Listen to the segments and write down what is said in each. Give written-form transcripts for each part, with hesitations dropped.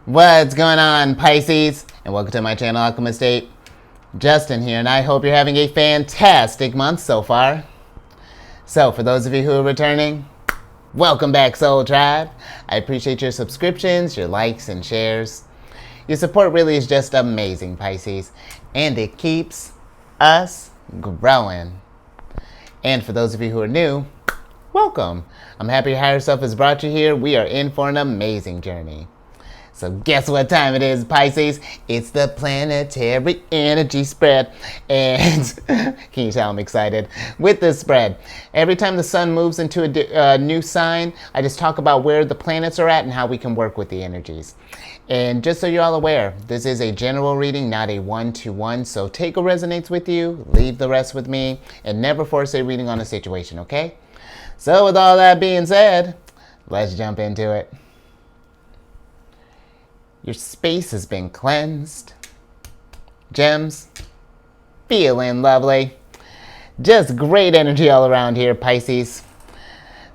What's going on, Pisces? And welcome to my channel, Alchemist. Justin here, and I hope you're having a fantastic month so far. So, for those of you who are returning, welcome back, Soul Tribe. I appreciate your subscriptions, your likes, and shares. Your support really is just amazing, Pisces, and it keeps us growing. And for those of you who are new, welcome. I'm happy your higher self has brought you here. We are in for an amazing journey. So guess what time it is, Pisces? It's the planetary energy spread. And can you tell I'm excited with this spread? Every time the sun moves into a new sign, I just talk about where the planets are at and how we can work with the energies. And just so you're all aware, this is a general reading, not a one-to-one. So take what resonates with you, leave the rest with me, and never force a reading on a situation, okay? So with all that being said, let's jump into it. Your space has been cleansed. Gems, feeling lovely. Just great energy all around here, Pisces.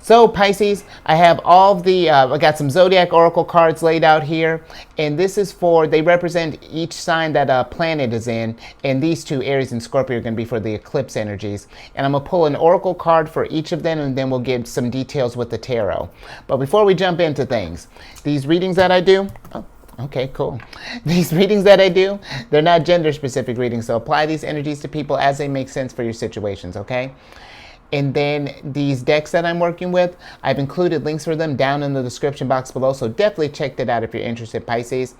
So Pisces, I have all the, I got some Zodiac Oracle cards laid out here. And this is for, they represent each sign that a planet is in. And these two, Aries and Scorpio, are going to be for the eclipse energies. And I'm going to pull an Oracle card for each of them, and then we'll get some details with the tarot. But before we jump into things, these readings that I do, okay, cool. These readings that I do, they're not gender-specific readings, so apply these energies to people as they make sense for your situations, okay? And then these decks that I'm working with, I've included links for them down in the description box below, so definitely check that out if you're interested, Pisces.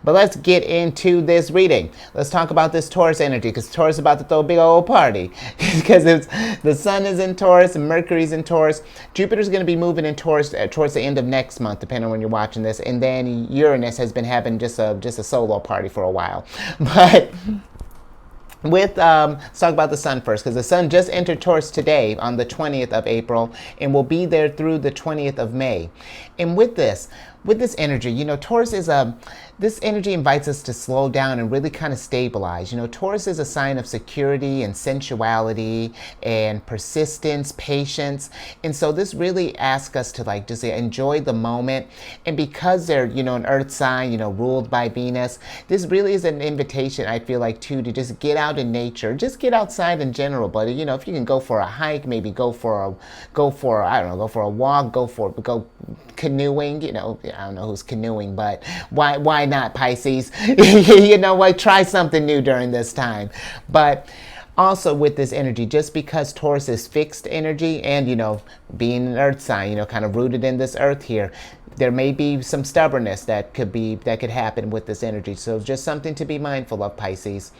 But let's get into this reading. Let's talk about this Taurus energy, because Taurus is about to throw a big old party. Because the sun is in Taurus, and Mercury's in Taurus. Jupiter's going to be moving in Taurus towards the end of next month, depending on when you're watching this. And then Uranus has been having just a solo party for a while. But let's talk about the sun first, because the sun just entered Taurus today on the 20th of April and will be there through the 20th of May. And with this energy, you know, Taurus is this energy invites us to slow down and really kind of stabilize. You know, Taurus is a sign of security and sensuality and persistence, patience. And so this really asks us to like just enjoy the moment. And because they're, you know, an earth sign, you know, ruled by Venus, this really is an invitation, I feel like, to just get out in nature, just get outside in general. But, you know, if you can go for a hike, maybe go for a walk, go canoeing, you know, I don't know who's canoeing, but why not, Pisces? You know what, try something new during this time. But also with this energy, just because Taurus is fixed energy and, you know, being an earth sign, you know, kind of rooted in this earth here, there may be some stubbornness that could happen with this energy. So just something to be mindful of, Pisces.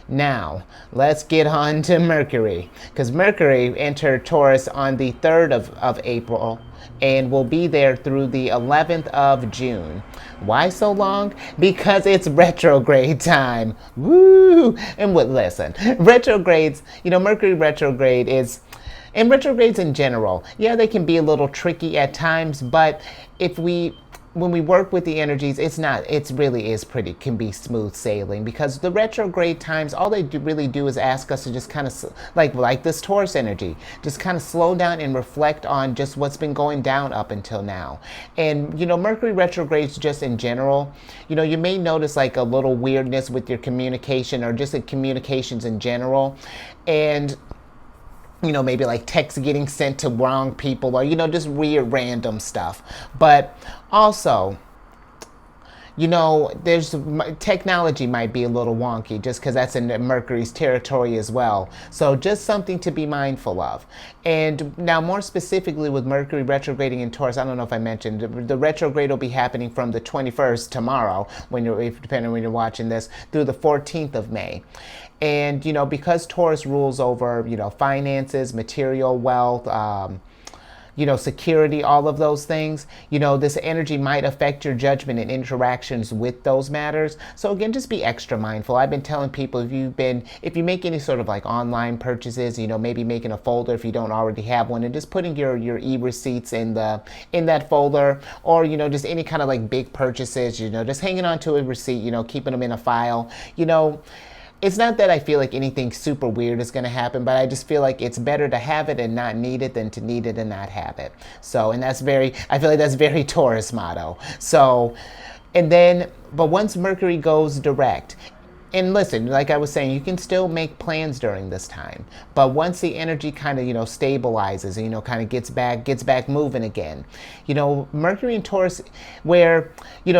Now, let's get on to Mercury, because Mercury entered Taurus on the 3rd of April and will be there through the 11th of June. Why so long? Because it's retrograde time. Woo! And listen, retrogrades, you know, Mercury retrograde is, and retrogrades in general, yeah, they can be a little tricky at times, but when we work with the energies, it really can be smooth sailing, because the retrograde times, all they really do is ask us to just kind of, like this Taurus energy, just kind of slow down and reflect on just what's been going down up until now. And, you know, Mercury retrogrades just in general, you know, you may notice like a little weirdness with your communication or just in communications in general. And, you know, maybe like texts getting sent to wrong people, or, you know, just weird random stuff. But also, you know, technology might be a little wonky, just because that's in Mercury's territory as well. So just something to be mindful of. And now more specifically with Mercury retrograding in Taurus, I don't know if I mentioned, the retrograde will be happening from the 21st, tomorrow, depending on when you're watching this, through the 14th of May. And, you know, because Taurus rules over, you know, finances, material wealth, you know, security, all of those things, you know, this energy might affect your judgment and interactions with those matters. So again, just be extra mindful. I've been telling people, if you make any sort of like online purchases, you know, maybe making a folder if you don't already have one, and just putting your e-receipts in that folder, or, you know, just any kind of like big purchases, you know, just hanging on to a receipt, you know, keeping them in a file, you know. It's not that I feel like anything super weird is going to happen, but I just feel like it's better to have it and not need it than to need it and not have it. So, and I feel like that's very Taurus motto. So, And then, but once Mercury goes direct, and listen, like I was saying, you can still make plans during this time. But once the energy kind of, stabilizes and, kind of gets back moving again, Mercury and Taurus, where,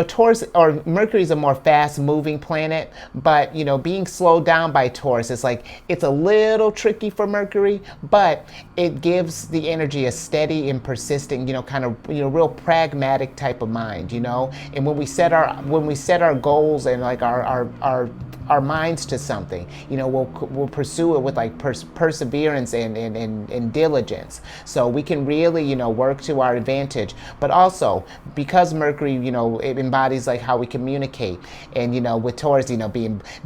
Taurus or Mercury is a more fast moving planet, but, being slowed down by Taurus, it's a little tricky for Mercury, but it gives the energy a steady and persistent, kind of, real pragmatic type of mind, and when we set our goals and like our minds to something, we'll pursue it with like perseverance and diligence, so we can really work to our advantage. But also because Mercury it embodies like how we communicate, and with Taurus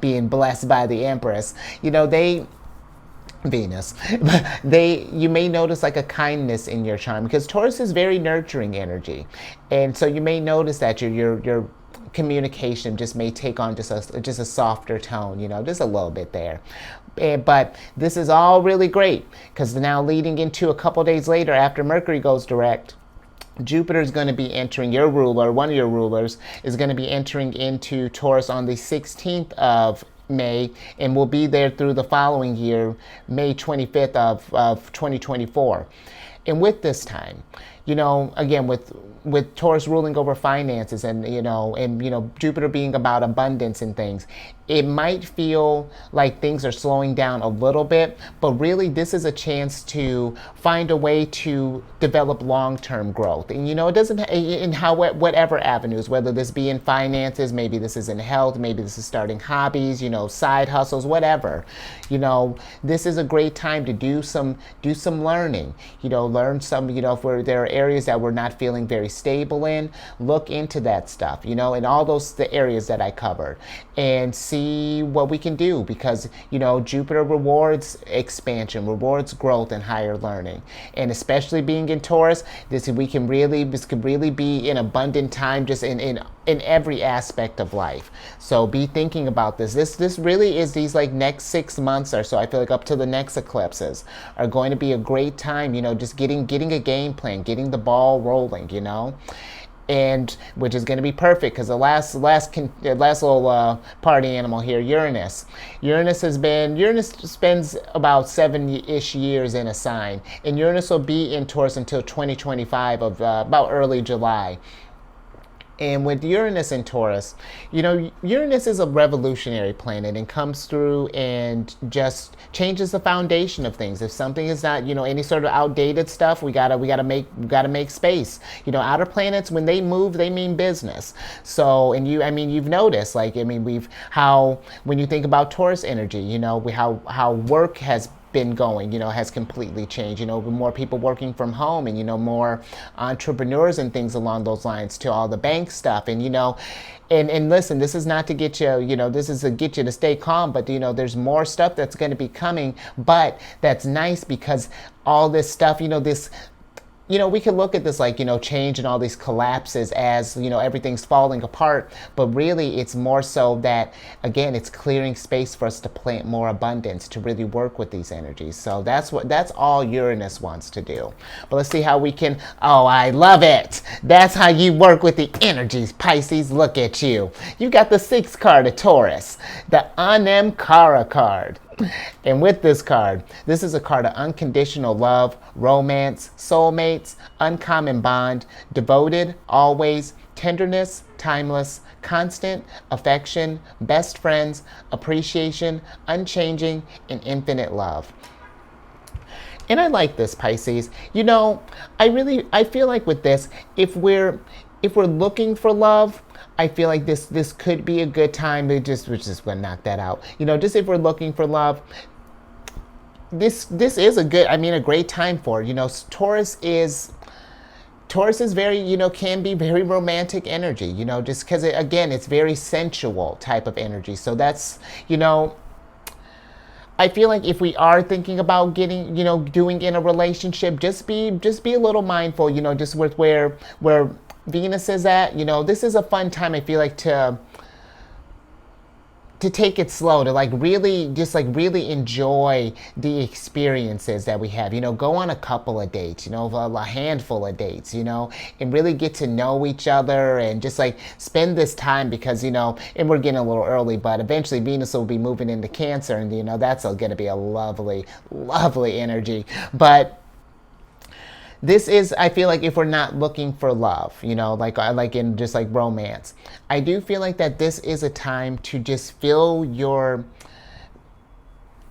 being blessed by the Empress, they Venus, you may notice like a kindness in your charm, because Taurus is very nurturing energy, and so you may notice that your communication just may take on just a softer tone, just a little bit there. But this is all really great, because now leading into a couple days later after Mercury goes direct, Jupiter is going to be entering your ruler, one of your rulers is going to be entering into Taurus on the 16th of May, and will be there through the following year, May 25th of 2024. And with this time, again, with Taurus ruling over finances, and Jupiter being about abundance and things, it might feel like things are slowing down a little bit, but really this is a chance to find a way to develop long-term growth. And it doesn't, in whatever avenues, whether this be in finances, maybe this is in health, maybe this is starting hobbies, side hustles, whatever. This is a great time to do some learning. Learn some, if there are areas that we're not feeling very stable in, look into that stuff, in all the areas that I covered, and see what we can do, because Jupiter rewards expansion, rewards growth and higher learning. And especially being in Taurus, this could really be an abundant time just in every aspect of life. So be thinking about this. This really is, these like next 6 months or so, I feel like up to the next eclipses, are going to be a great time, just getting a game plan, getting the ball rolling, and which is going to be perfect, because the last little party animal here, Uranus spends about 7-ish years in a sign, and Uranus will be in Taurus until 2025 of about early July. And with Uranus in Taurus, Uranus is a revolutionary planet and comes through and just changes the foundation of things. If something is not, any sort of outdated stuff, we gotta make space. Outer planets, when they move, they mean business. So, and you've noticed, when you think about Taurus energy, how work has been going, has completely changed, with more people working from home, and, more entrepreneurs and things along those lines, to all the bank stuff. And, and listen, this is not to get you, this is to get you to stay calm, but, there's more stuff that's going to be coming, but that's nice, because all this stuff, we can look at this like, change and all these collapses as, everything's falling apart. But really, it's more so that, again, it's clearing space for us to plant more abundance, to really work with these energies. So that's all Uranus wants to do. But let's see how we can, oh, I love it. That's how you work with the energies, Pisces. Look at you. You got the 6th card of Taurus, the Anamkara card. And with this card, this is a card of unconditional love, romance, soulmates, uncommon bond, devoted, always, tenderness, timeless, constant, affection, best friends, appreciation, unchanging, and infinite love. And I like this, Pisces. I feel like with this, if we're looking for love, I feel like this could be a good time to we're just gonna knock that out. Just if we're looking for love, this is a great time for it. Taurus is very, can be very romantic energy, just because again, it's very sensual type of energy. So that's, I feel like if we are thinking about getting, doing in a relationship, just be a little mindful, just with where Venus is at. This is a fun time, I feel like, to take it slow, to like really, just like really enjoy the experiences that we have. You know, go on a couple of dates, you know, a handful of dates, you know, and really get to know each other and just like spend this time because, you know, and we're getting a little early, but eventually Venus will be moving into Cancer, and, you know, that's going to be a lovely, lovely energy. But this is, I feel like, if we're not looking for love, you know, like in just like romance, I do feel like that this is a time to just feel your,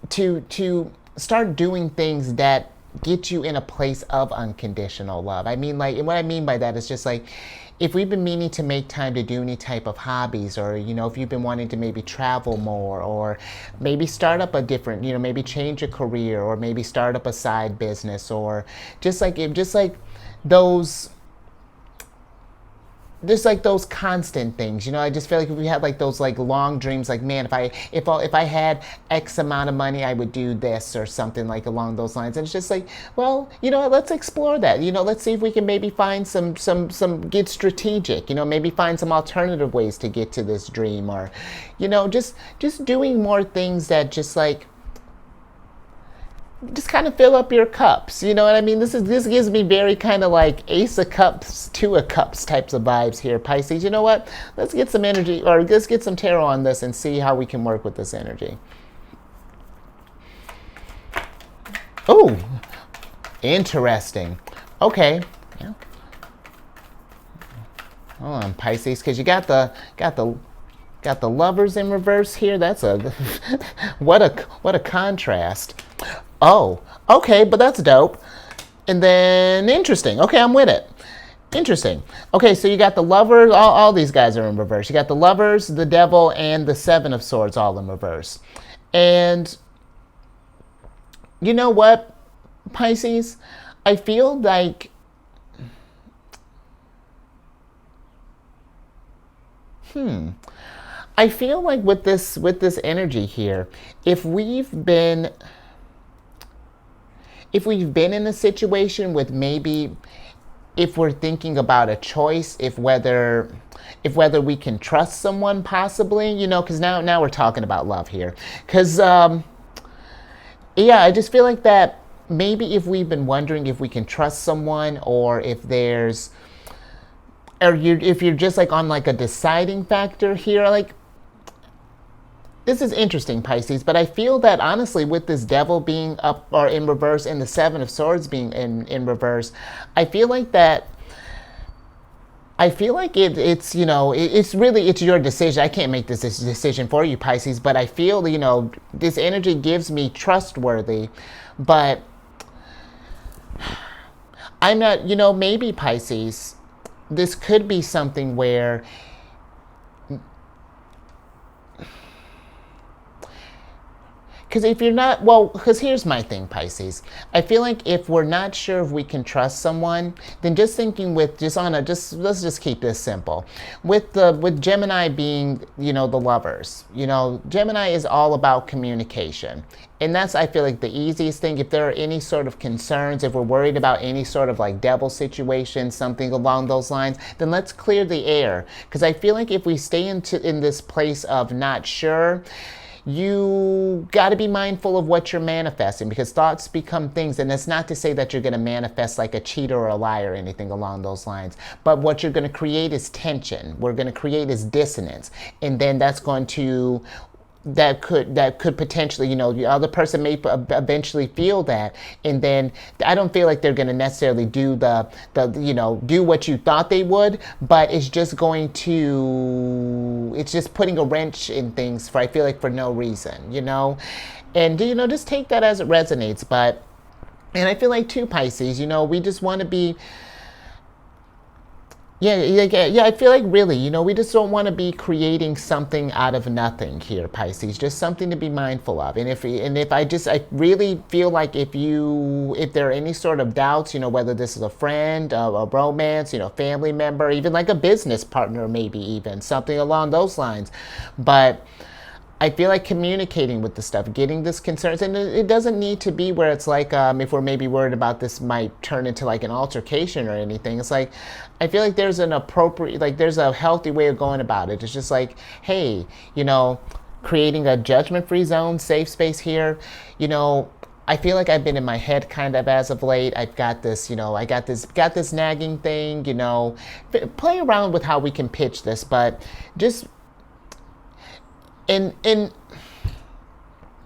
to start doing things that get you in a place of unconditional love. I mean, like, and what I mean by that is just like, if we've been meaning to make time to do any type of hobbies, or, you know, if you've been wanting to maybe travel more, or maybe start up a different, you know, maybe change a career, or maybe start up a side business, or just like those, just like those constant things, you know. I just feel like if we had like those like long dreams, like, man, if I had X amount of money, I would do this or something like along those lines. And it's just like, well, you know, let's explore that. You know, let's see if we can maybe find some get strategic. You know, maybe find some alternative ways to get to this dream, or, you know, just doing more things that just like, just kind of fill up your cups, you know what I mean? This gives me very kind of like Ace of Cups, Two of Cups types of vibes here, Pisces. You know what? Let's get some energy, or let's get some tarot on this and see how we can work with this energy. Oh, interesting. Okay. Yeah. Hold on, Pisces, because you got the Lovers in reverse here. That's a what a contrast. Oh, okay, but that's dope. And then, interesting. Okay, I'm with it. Interesting. Okay, so you got the Lovers. All these guys are in reverse. You got the Lovers, the Devil, and the Seven of Swords all in reverse. And you know what, Pisces? I feel like I feel like with this energy here, if we've been in a situation with, maybe if we're thinking about a choice, if whether we can trust someone, possibly, you know, because now we're talking about love here, because yeah, I just feel like that maybe if we've been wondering if we can trust someone, or if there's, or if you're just like on like a deciding factor here, like, this is interesting, Pisces, but I feel that honestly, with this Devil being up or in reverse and the Seven of Swords being in reverse, I feel like it's, you know, it's really, it's your decision. I can't make this decision for you, Pisces, but I feel, you know, this energy gives me trustworthy, but I'm not, you know, maybe, Pisces, this could be something where, because if you're not, well, because here's my thing, Pisces. I feel like if we're not sure if we can trust someone, then just thinking with, let's just keep this simple. With Gemini being, you know, the Lovers, you know, Gemini is all about communication. And that's, I feel like, the easiest thing. If there are any sort of concerns, if we're worried about any sort of like Devil situation, something along those lines, then let's clear the air. Because I feel like if we stay in this place of not sure, you got to be mindful of what you're manifesting, because thoughts become things. And it's not to say that you're going to manifest like a cheater or a liar or anything along those lines. But what you're going to create is tension. We're going to create is dissonance. And then that's going to, that could potentially, you know, the other person may eventually feel that, and then I don't feel like they're going to necessarily do the you know, do what you thought they would, but it's just going to, it's just putting a wrench in things, for I feel like for no reason, you know. And, you know, just take that as it resonates. But, and I feel like too, Pisces, you know, we just want to be, yeah, I feel like really, you know, we just don't want to be creating something out of nothing here, Pisces. Just something to be mindful of. And if I really feel like if there are any sort of doubts, you know, whether this is a friend, a romance, you know, family member, even like a business partner, maybe even something along those lines. But I feel like communicating with the stuff, getting this concerns, and it doesn't need to be where it's like, if we're maybe worried about this might turn into like an altercation or anything. It's like, I feel like there's an appropriate, like there's a healthy way of going about it. It's just like, hey, you know, creating a judgment-free zone, safe space here. You know, I feel like I've been in my head kind of as of late. I've got this, you know, I got this nagging thing, you know. Play around with how we can pitch this, but just in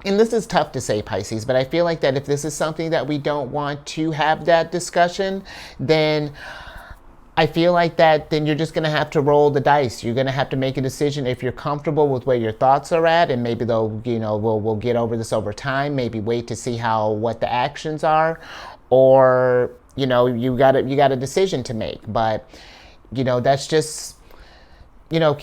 and this is tough to say, Pisces, but I feel like that if this is something that we don't want to have that discussion, then I feel like that then you're just going to have to roll the dice. You're going to have to make a decision if you're comfortable with where your thoughts are at, and maybe they'll, you know, we'll get over this over time. Maybe wait to see what the actions are, or, you know, you got a decision to make. But, you know, that's just, you know,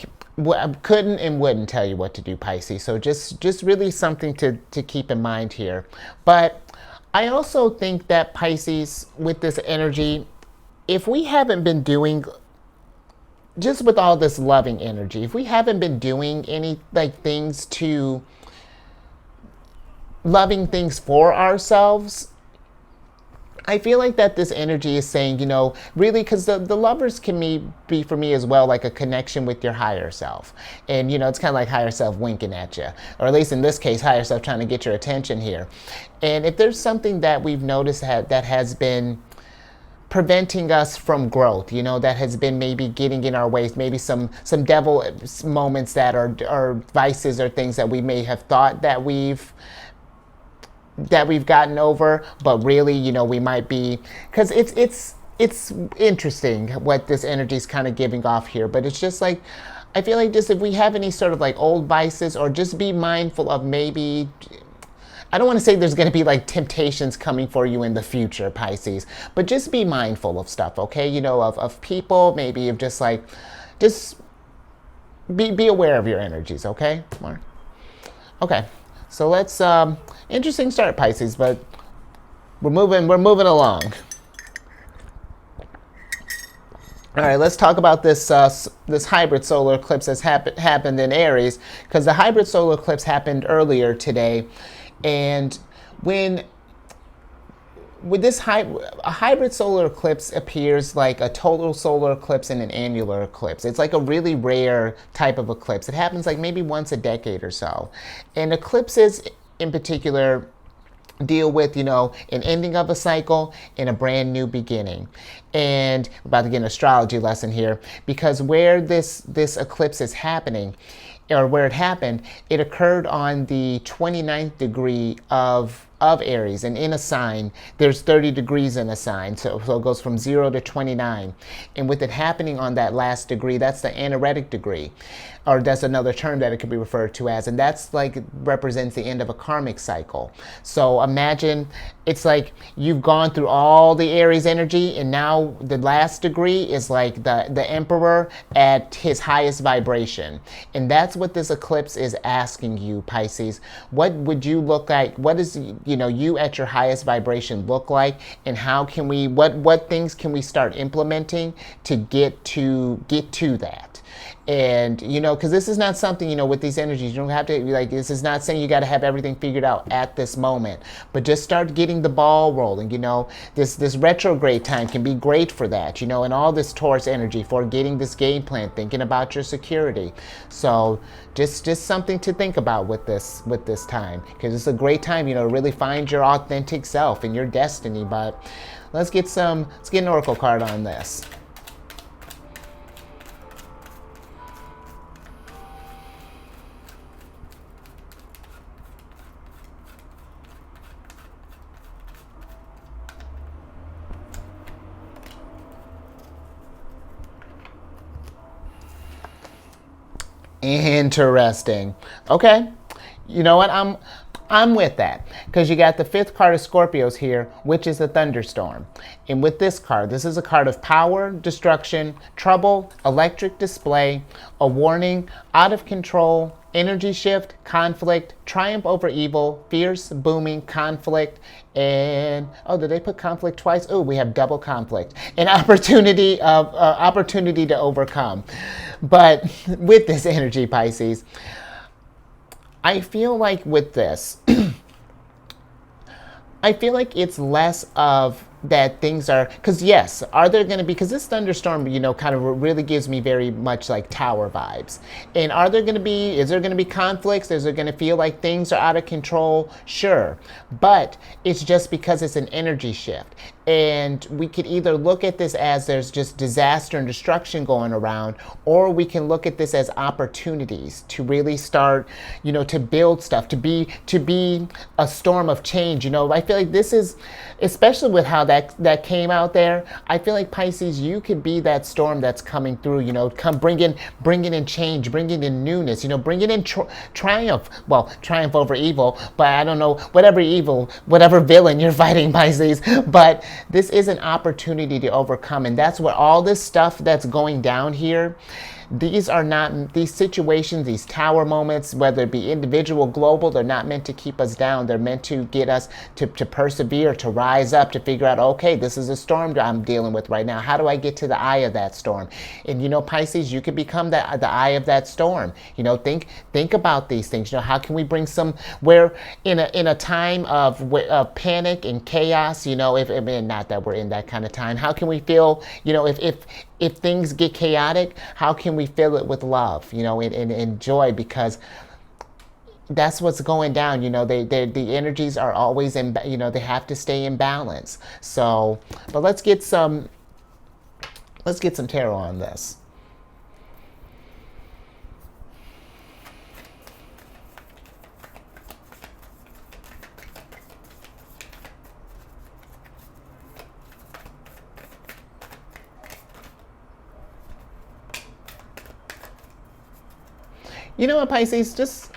couldn't and wouldn't tell you what to do, Pisces. So just really something to keep in mind here. But I also think that, Pisces, with this energy, if we haven't been doing, just with all this loving energy, if we haven't been doing any like things to loving things for ourselves, I feel like that this energy is saying, you know, really, because the lovers can be for me as well, like a connection with your higher self. And, you know, it's kind of like higher self winking at you, or at least in this case, higher self trying to get your attention here. And if there's something that we've noticed that has been preventing us from growth, you know, that has been maybe getting in our ways, maybe some devil moments that are vices or things that we may have thought that we've gotten over, but really, you know, we might be, because it's interesting what this energy is kind of giving off here. But it's just like, I feel like just if we have any sort of like old vices, or just be mindful of, maybe, I don't want to say there's going to be like temptations coming for you in the future, Pisces, but just be mindful of stuff, okay? You know, of people, maybe of just like, just be aware of your energies, okay? Mark? Okay, so let's, interesting start, Pisces, but we're moving along. All right, let's talk about this this hybrid solar eclipse that's happened in Aries, because the hybrid solar eclipse happened earlier today. And with this a hybrid solar eclipse appears like a total solar eclipse and an annular eclipse. It's like a really rare type of eclipse. It happens like maybe once a decade or so. And eclipses in particular deal with, you know, an ending of a cycle and a brand new beginning. And we're about to get an astrology lesson here, because where this eclipse is happening, or where it happened, it occurred on the 29th degree of Aries, and in a sign, there's 30 degrees in a sign, so it goes from 0 to 29. And with it happening on that last degree, that's the anaretic degree, or that's another term that it could be referred to as, and that's like represents the end of a karmic cycle. So imagine it's like you've gone through all the Aries energy, and now the last degree is like the emperor at his highest vibration. And that's what this eclipse is asking you, Pisces. What would you look like? What is, you know, you at your highest vibration look like, and how can we, what things can we start implementing to get to that? And, you know, because this is not something, you know, with these energies, you don't have to, like, this is not saying you got to have everything figured out at this moment, but just start getting the ball rolling. You know, this retrograde time can be great for that, you know, and all this Taurus energy for getting this game plan, thinking about your security. So just something to think about with this time, because it's a great time, you know, to really find your authentic self and your destiny. But let's get an oracle card on this. Interesting. Okay. You know what? I'm with that, because you got the fifth card of Scorpios here, which is a thunderstorm. And with this card, this is a card of power, destruction, trouble, electric display, a warning, out of control, energy shift, conflict, triumph over evil, fierce, booming, conflict, and, oh, did they put conflict twice? Oh, we have double conflict. An opportunity to overcome. But with this energy, Pisces, I feel like with this, I feel like it's less of that things are, because yes, are there going to be, because this thunderstorm, kind of really gives me very much like tower vibes. And are there going to be, is there going to be conflicts? Is it going to feel like things are out of control? Sure. But it's just because it's an energy shift. And we could either look at this as there's just disaster and destruction going around, or we can look at this as opportunities to really start, to build stuff, to be a storm of change. I feel like this is, especially with how that came out there, I feel like Pisces, you could be that storm that's coming through, come bringing in change, bringing in newness, bringing in triumph. Well, triumph over evil, but I don't know, whatever villain you're fighting, Pisces, but this is an opportunity to overcome. And that's what all this stuff that's going down here, these are not, these situations, these tower moments, whether it be individual, global, they're not meant to keep us down. They're meant to get us to persevere, to rise up, to figure out, okay, this is a storm that I'm dealing with right now. How do I get to the eye of that storm? And Pisces, you could become the eye of that storm. Think about these things. How can we bring where in a time of panic and chaos, not that we're in that kind of time, how can we feel, if things get chaotic, how can we fill it with love, and joy? Because that's what's going down. The energies are always in, they have to stay in balance. So, but let's get some tarot on this. You know what, Pisces, just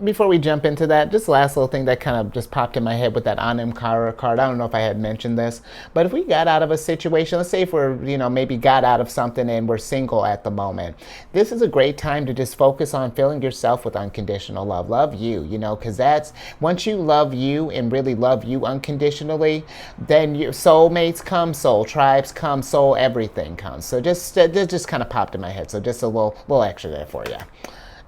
before we jump into that, just last little thing that kind of just popped in my head with that Anam-Cara card. I don't know if I had mentioned this, but if we got out of a situation, let's say if we're, maybe got out of something and we're single at the moment, this is a great time to just focus on filling yourself with unconditional love. Love you, because that's, once you love you and really love you unconditionally, then your soulmates come, soul tribes come, soul everything comes. So that just kind of popped in my head. So just a little extra there for you.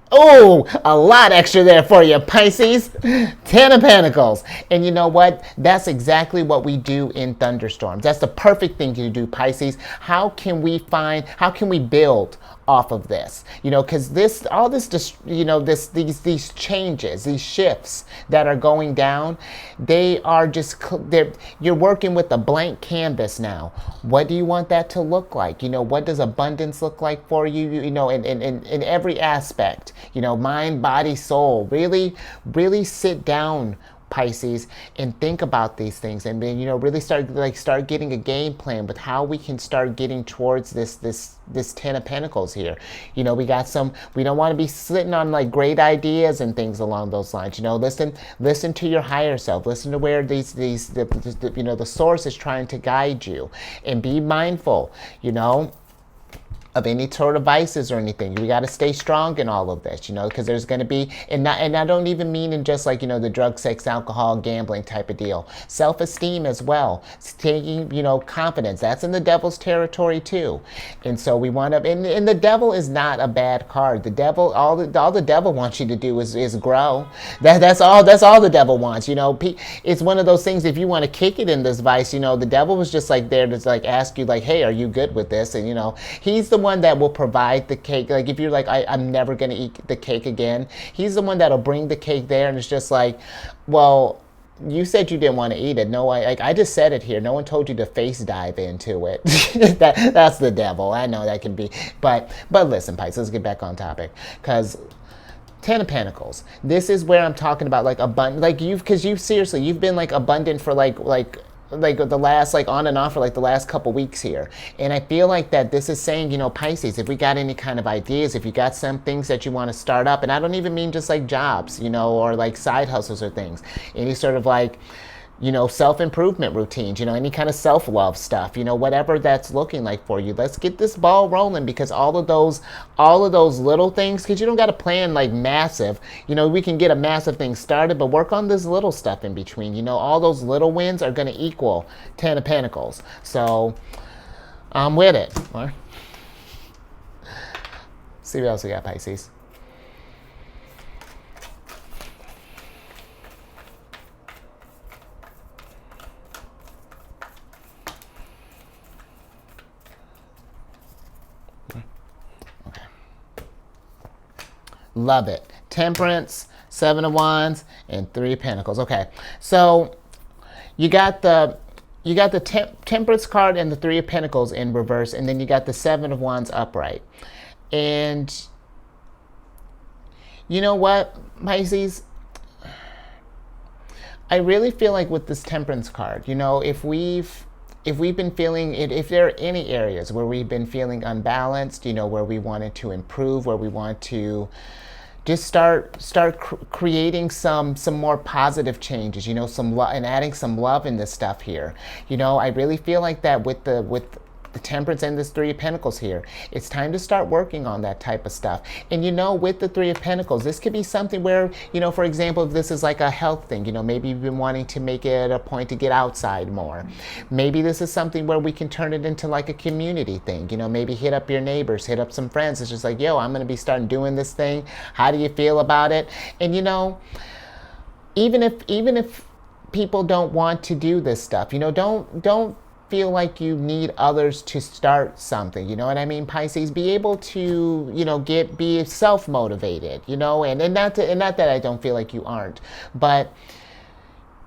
Oh, a lot extra there for you, Pisces. 10 of Pentacles. And you know what? That's exactly what we do in thunderstorms. That's the perfect thing to do, Pisces. How can we build off of this? Because these changes, these shifts that are going down, they are just, you're working with a blank canvas now. What do you want that to look like? What does abundance look like for you? In every aspect, mind, body, soul. Really, really sit down, Pisces, and think about these things, and then really start getting a game plan with how we can start getting towards this 10 of Pentacles here. We don't want to be sitting on like great ideas and things along those lines. Listen to your higher self. Listen to where the source is trying to guide you, and be mindful, of any sort of vices or anything. We got to stay strong in all of this, because there's going to be, and I don't even mean in just like, the drug, sex, alcohol, gambling type of deal. Self-esteem as well. Taking, confidence. That's in the devil's territory too. And so we want to, and the devil is not a bad card. The devil, all the devil wants you to do is grow. That's all the devil wants. It's one of those things, if you want to kick it in this vice, the devil was just like there to like ask you like, hey, are you good with this? And he's the one that will provide the cake. Like if you're like, I'm never going to eat the cake again, he's the one that'll bring the cake there, and it's just like, well, you said you didn't want to eat it. No, I just said it here. No one told you to face dive into it. That's the devil. I know that can be, but listen, Pisces, let's get back on topic, because 10 of Pentacles. This is where I'm talking about like abundant, like you've been like abundant for like the last, like on and off for like the last couple weeks here. And I feel like that this is saying, Pisces, if we got any kind of ideas, if you got some things that you want to start up, and I don't even mean just like jobs, or like side hustles or things, any sort of like, self-improvement routines, any kind of self-love stuff, whatever that's looking like for you. Let's get this ball rolling, because all of those little things, because you don't got to plan like massive, we can get a massive thing started, but work on this little stuff in between. All those little wins are going to equal 10 of Pentacles. So I'm with it. All right. See what else we got, Pisces. Love it. Temperance, Seven of Wands, and Three of Pentacles. Okay, so you got the Temperance card and the Three of Pentacles in reverse, and then you got the Seven of Wands upright. And you know what, Pisces? I really feel like with this Temperance card, you know, if we've been feeling it, if there are any areas where we've been feeling unbalanced, you know, where we wanted to improve, where we want to just start creating some more positive changes, you know, and adding some love in this stuff here. You know, I really feel like that with the Temperance and this Three of Pentacles here, it's time to start working on that type of stuff. And you know, with the Three of Pentacles, this could be something where, you know, for example, if this is like a health thing, you know, maybe you've been wanting to make it a point to get outside more. Maybe this is something where we can turn it into like a community thing, you know, maybe hit up your neighbors, hit up some friends. It's just like, yo, I'm going to be starting doing this thing. How do you feel about it? And you know, even if people don't want to do this stuff, you know, don't feel like you need others to start something, you know what I mean, Pisces? Be able to, you know, be self-motivated, you know, and not that I don't feel like you aren't, but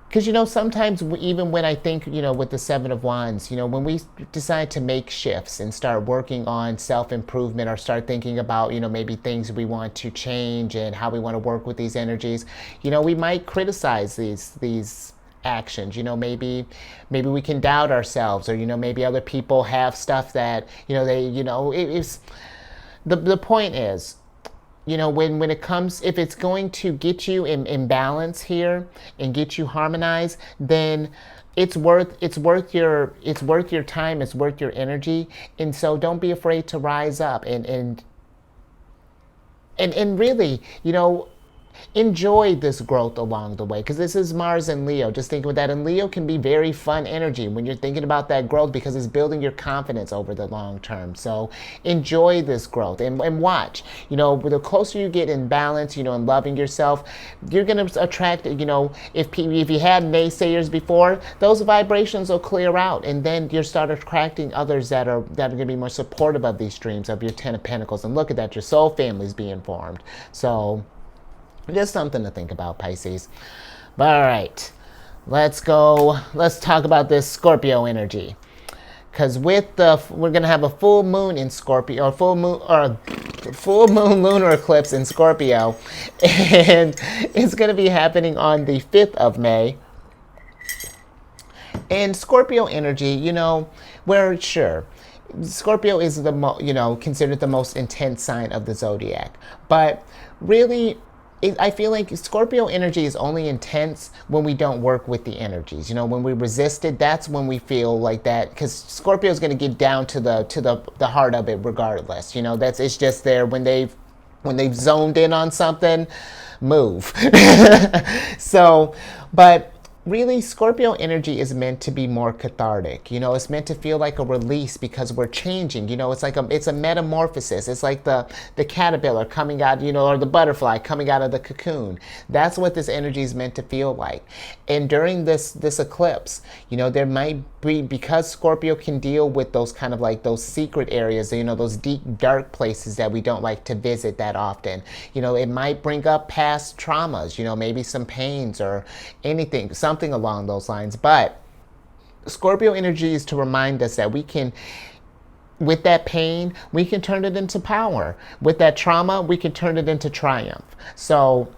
because, you know, sometimes even when I think, you know, with the Seven of Wands, you know, when we decide to make shifts and start working on self-improvement or start thinking about, you know, maybe things we want to change and how we want to work with these energies, you know, we might criticize these actions. You know, maybe we can doubt ourselves, or, you know, maybe other people have stuff that, you know, they, you know, it's the point is, you know, when it comes, if it's going to get you in balance here and get you harmonized, then it's worth your time, it's worth your energy. And so don't be afraid to rise up and really, you know, enjoy this growth along the way, because this is Mars and Leo. Just think with that, and Leo can be very fun energy when you're thinking about that growth, because it's building your confidence over the long term. So enjoy this growth and watch, you know, the closer you get in balance, you know, and loving yourself, you're going to attract, you know, if you had naysayers before, those vibrations will clear out, and then you'll start attracting others that are going to be more supportive of these dreams, of your Ten of Pentacles. And look at that, your soul family is being formed. So just something to think about, Pisces. But all right, let's talk about this Scorpio energy. Because we're going to have a full moon in Scorpio, or full moon lunar eclipse in Scorpio. And it's going to be happening on the 5th of May. And Scorpio energy, you know, Scorpio is considered the most intense sign of the zodiac. But really, I feel like Scorpio energy is only intense when we don't work with the energies. You know, when we resist it, that's when we feel like that. Because Scorpio is going to get down to the heart of it, regardless. You know, it's just there when they've zoned in on something, move. So, but really, Scorpio energy is meant to be more cathartic. You know, it's meant to feel like a release, because we're changing. You know, it's a metamorphosis. It's like the caterpillar coming out, you know, or the butterfly coming out of the cocoon. That's what this energy is meant to feel like. And during this eclipse, you know, there might be, because Scorpio can deal with those kind of like those secret areas, you know, those deep, dark places that we don't like to visit that often. You know, it might bring up past traumas, you know, maybe some pains or anything, something along those lines. But Scorpio energy is to remind us that we can, with that pain, we can turn it into power. With that trauma, we can turn it into triumph. So,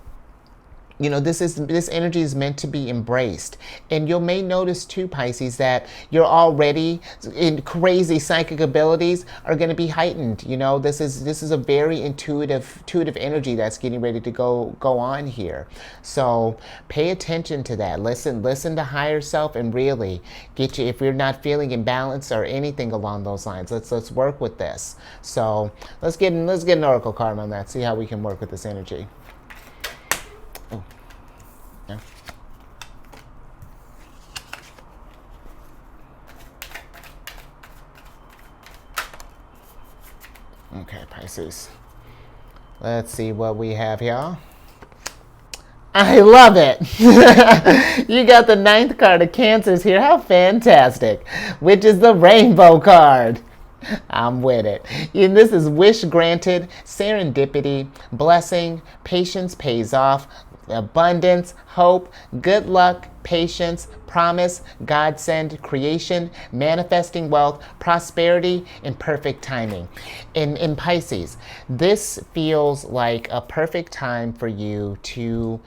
you know, this energy is meant to be embraced. And you may notice too, Pisces, that you're already in crazy psychic abilities are going to be heightened. You know, this is a very intuitive energy that's getting ready to go on here. So pay attention to that. Listen to higher self, and really get you, if you're not feeling imbalanced or anything along those lines, let's work with this. So let's get an oracle card on that. See how we can work with this energy. Yeah. Okay, Pisces. Let's see what we have here. I love it. You got the 9th card of Cancers here. How fantastic. Which is the rainbow card. I'm with it. And this is wish granted, serendipity, blessing, patience pays off, abundance, hope, good luck, patience, promise, godsend, creation, manifesting wealth, prosperity, and perfect timing. In Pisces, this feels like a perfect time for you to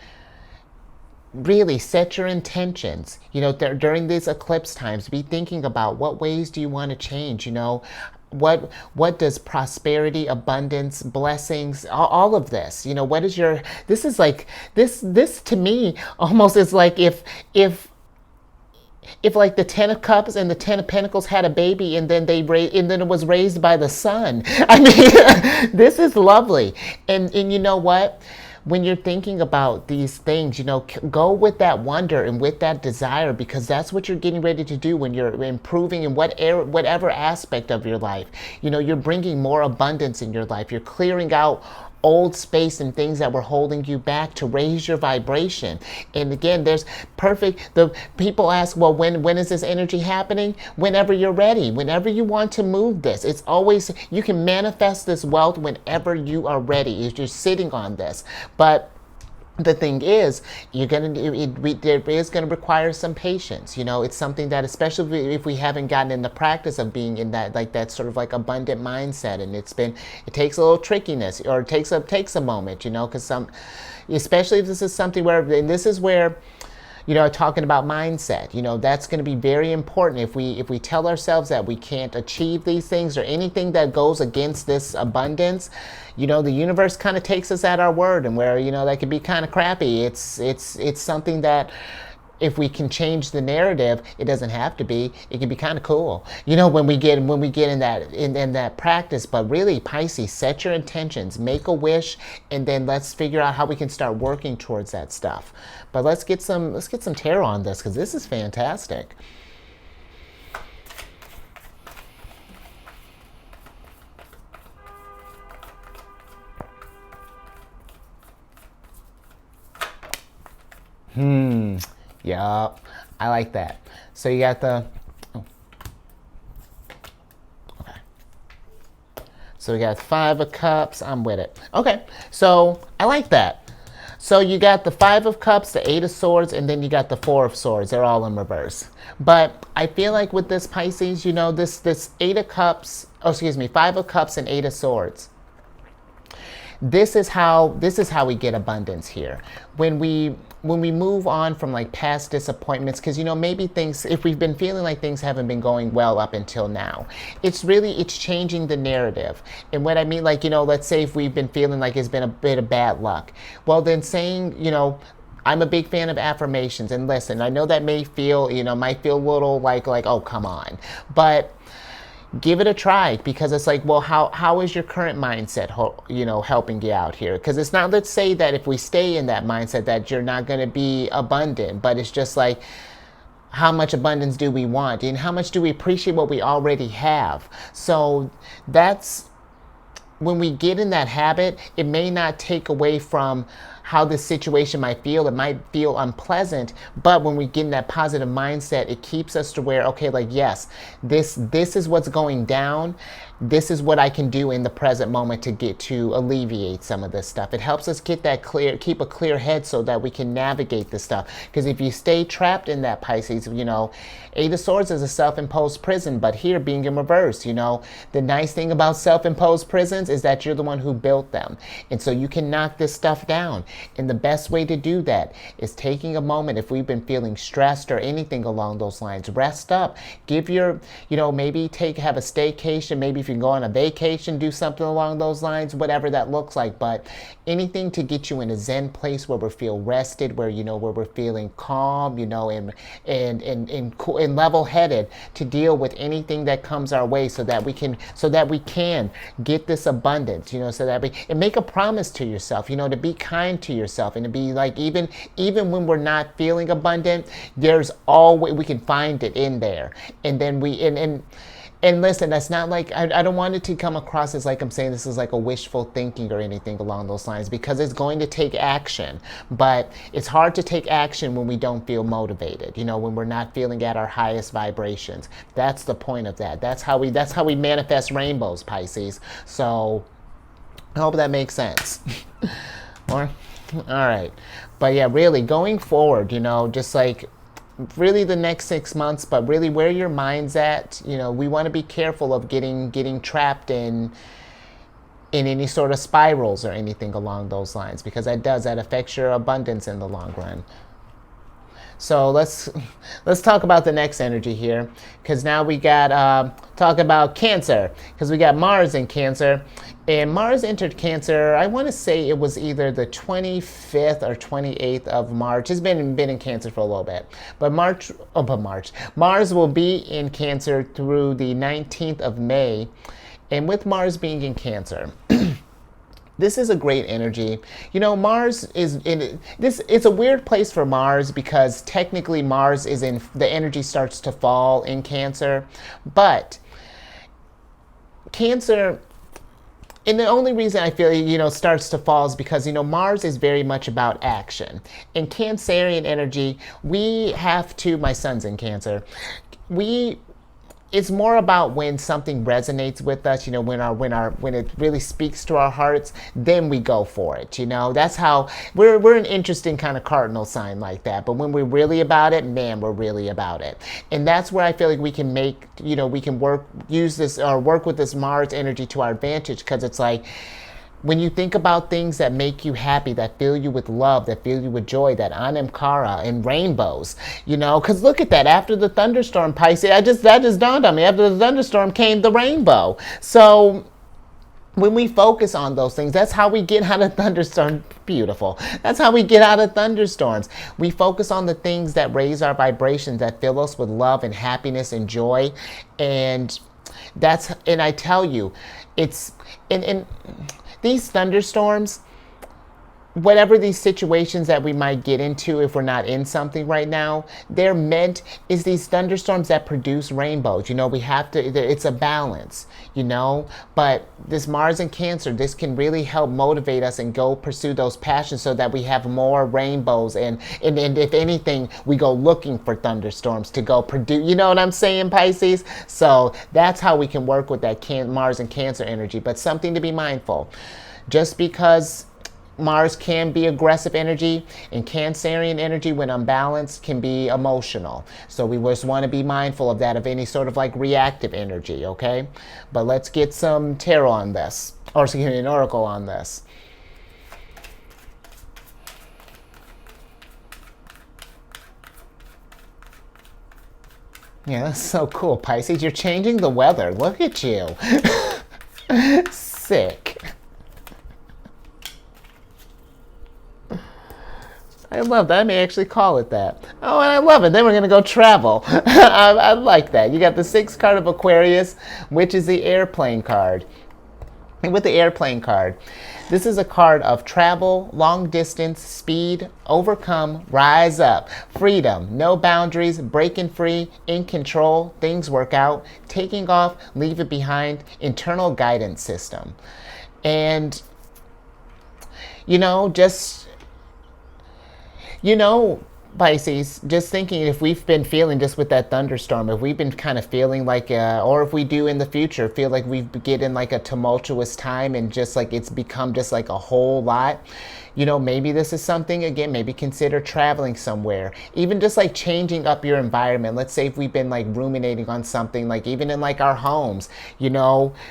really set your intentions. During these eclipse times, be thinking about what ways do you want to change. What does prosperity, abundance, blessings, all of this, what is your, this is like, this to me almost is like if like the 10 of cups and the 10 of pentacles had a baby and then it was raised by the sun. I mean, this is lovely. And you know what? When you're thinking about these things, go with that wonder and with that desire, because that's what you're getting ready to do when you're improving in whatever aspect of your life. You're bringing more abundance in your life. You're clearing out old space and things that were holding you back to raise your vibration. And again, the people ask, well, when is this energy happening? Whenever you're ready, whenever you want to move this. It's always, you can manifest this wealth whenever you are ready, if you're sitting on this. But the thing is, there is going to require some patience. It's something that, especially if we haven't gotten in the practice of being in that sort of like abundant mindset, and it takes a little trickiness, or it takes a moment, because especially if this is something where, and this is where, talking about mindset, that's going to be very important. If we tell ourselves that we can't achieve these things or anything that goes against this abundance, the universe kind of takes us at our word, and where, that can be kind of crappy. It's something that, if we can change the narrative, it doesn't have to be. It can be kind of cool, when we get in that practice. But really, Pisces, set your intentions, make a wish, and then let's figure out how we can start working towards that stuff. But let's get some tarot on this, because this is fantastic. Yup, I like that. So you got the, okay. So we got 5 of Cups. I'm with it. Okay, so I like that. So you got the 5 of Cups, the 8 of Swords, and then you got the 4 of Swords. They're all in reverse. But I feel like with this Pisces, this 8 of Cups, 5 of Cups and 8 of Swords. This is how we get abundance here. When we move on from like past disappointments, because maybe things, if we've been feeling like things haven't been going well up until now, it's changing the narrative. And what I mean, like, let's say if we've been feeling like it's been a bit of bad luck, well, then saying, I'm a big fan of affirmations. And listen, I know that might feel a little like, oh, come on. But give it a try, because it's like, well, how is your current mindset, helping you out here? Because it's not, let's say that if we stay in that mindset that you're not going to be abundant, but it's just like, how much abundance do we want? And how much do we appreciate what we already have? So that's, when we get in that habit, it may not take away from how this situation might feel. It might feel unpleasant, but when we get in that positive mindset, it keeps us to where, okay, like, yes, this is what's going down. This is what I can do in the present moment to alleviate some of this stuff. It helps us keep a clear head, so that we can navigate this stuff. Because if you stay trapped in that, Pisces, 8 of Swords is a self-imposed prison, but here being in reverse, the nice thing about self-imposed prisons is that you're the one who built them. And so you can knock this stuff down. And the best way to do that is taking a moment. If we've been feeling stressed or anything along those lines, rest up. Give your, maybe have a staycation. Maybe if you can go on a vacation, do something along those lines, whatever that looks like. But anything to get you in a Zen place where we feel rested, where, where we're feeling calm, and cool and level-headed to deal with anything that comes our way, so that we can get this abundance, so that and make a promise to yourself, to be kind to yourself, and to be like, even when we're not feeling abundant, there's always, we can find it in there. And then And listen, that's not like, I don't want it to come across as like I'm saying this is like a wishful thinking or anything along those lines, because it's going to take action. But it's hard to take action when we don't feel motivated, when we're not feeling at our highest vibrations. That's the point of that. That's how we manifest rainbows, Pisces. So I hope that makes sense. All right. But yeah, really going forward, just like really the next 6 months, but really where your mind's at, we want to be careful of getting trapped in any sort of spirals or anything along those lines, because that affects your abundance in the long run. So let's talk about the next energy here, because now we got talk about Cancer, because we got Mars in Cancer, and Mars entered Cancer. I want to say it was either the 25th or 28th of March. It's been in Cancer for a little bit, but Mars will be in Cancer through the 19th of May, and with Mars being in Cancer. This is a great energy. Mars is in this. It's a weird place for Mars, because technically Mars is in, the energy starts to fall in Cancer. But Cancer, and the only reason I feel, starts to fall is because, Mars is very much about action. In Cancerian energy, we have to, my son's in Cancer, it's more about when something resonates with us, when it really speaks to our hearts, then we go for it. That's how we're an interesting kind of cardinal sign like that. But when we're really about it, man, we're really about it. And that's where I feel like we can make, we can work with this Mars energy to our advantage, because it's like, when you think about things that make you happy, that fill you with love, that fill you with joy, that anamkara and rainbows, because look at that. After the thunderstorm, Pisces, that just dawned on me. After the thunderstorm came the rainbow. So when we focus on those things, that's how we get out of thunderstorms. Beautiful. That's how we get out of thunderstorms. We focus on the things that raise our vibrations, that fill us with love and happiness and joy. And I tell you, it's in these thunderstorms, whatever these situations that we might get into if we're not in something right now, they're meant is these thunderstorms that produce rainbows. We have to, it's a balance, but this Mars and Cancer, this can really help motivate us and go pursue those passions, so that we have more rainbows, and if anything, we go looking for thunderstorms to go produce, you know what I'm saying, Pisces? So that's how we can work with that Mars and Cancer energy. But something to be mindful, just because Mars can be aggressive energy, and Cancerian energy, when unbalanced, can be emotional. So we just want to be mindful of that, of any sort of like reactive energy, okay? But let's get some tarot on this, or excuse me, an oracle on this. Yeah, that's so cool, Pisces. You're changing the weather. Look at you. Sick. I love that. I may actually call it that. Oh, and I love it. Then we're going to go travel. I like that. You got the 6th card of Aquarius, which is the airplane card. And with the airplane card, this is a card of travel, long distance, speed, overcome, rise up, freedom, no boundaries, breaking free, in control, things work out, taking off, leave it behind, internal guidance system. And, Pisces, just thinking, if we've been feeling just with that thunderstorm, if we've been kind of feeling like, or if we do in the future, feel like we get in like a tumultuous time, and just like it's become just like a whole lot, maybe this is something, again, maybe consider traveling somewhere, even just like changing up your environment. Let's say if we've been like ruminating on something, like even in like our homes,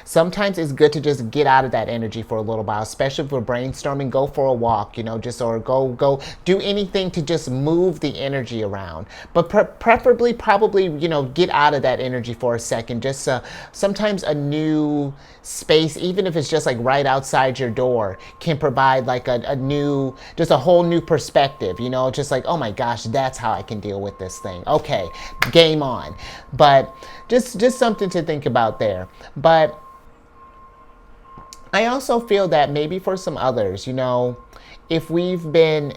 sometimes it's good to just get out of that energy for a little while, especially if we're brainstorming. Go for a walk, or go do anything to just move the energy around. But preferably, probably, get out of that energy for a second. Just sometimes a new space, even if it's just like right outside your door, can provide like just a whole new perspective, just like, oh my gosh, that's how I can deal with this thing. Okay, game on. But just something to think about there. But I also feel that maybe for some others, if we've been,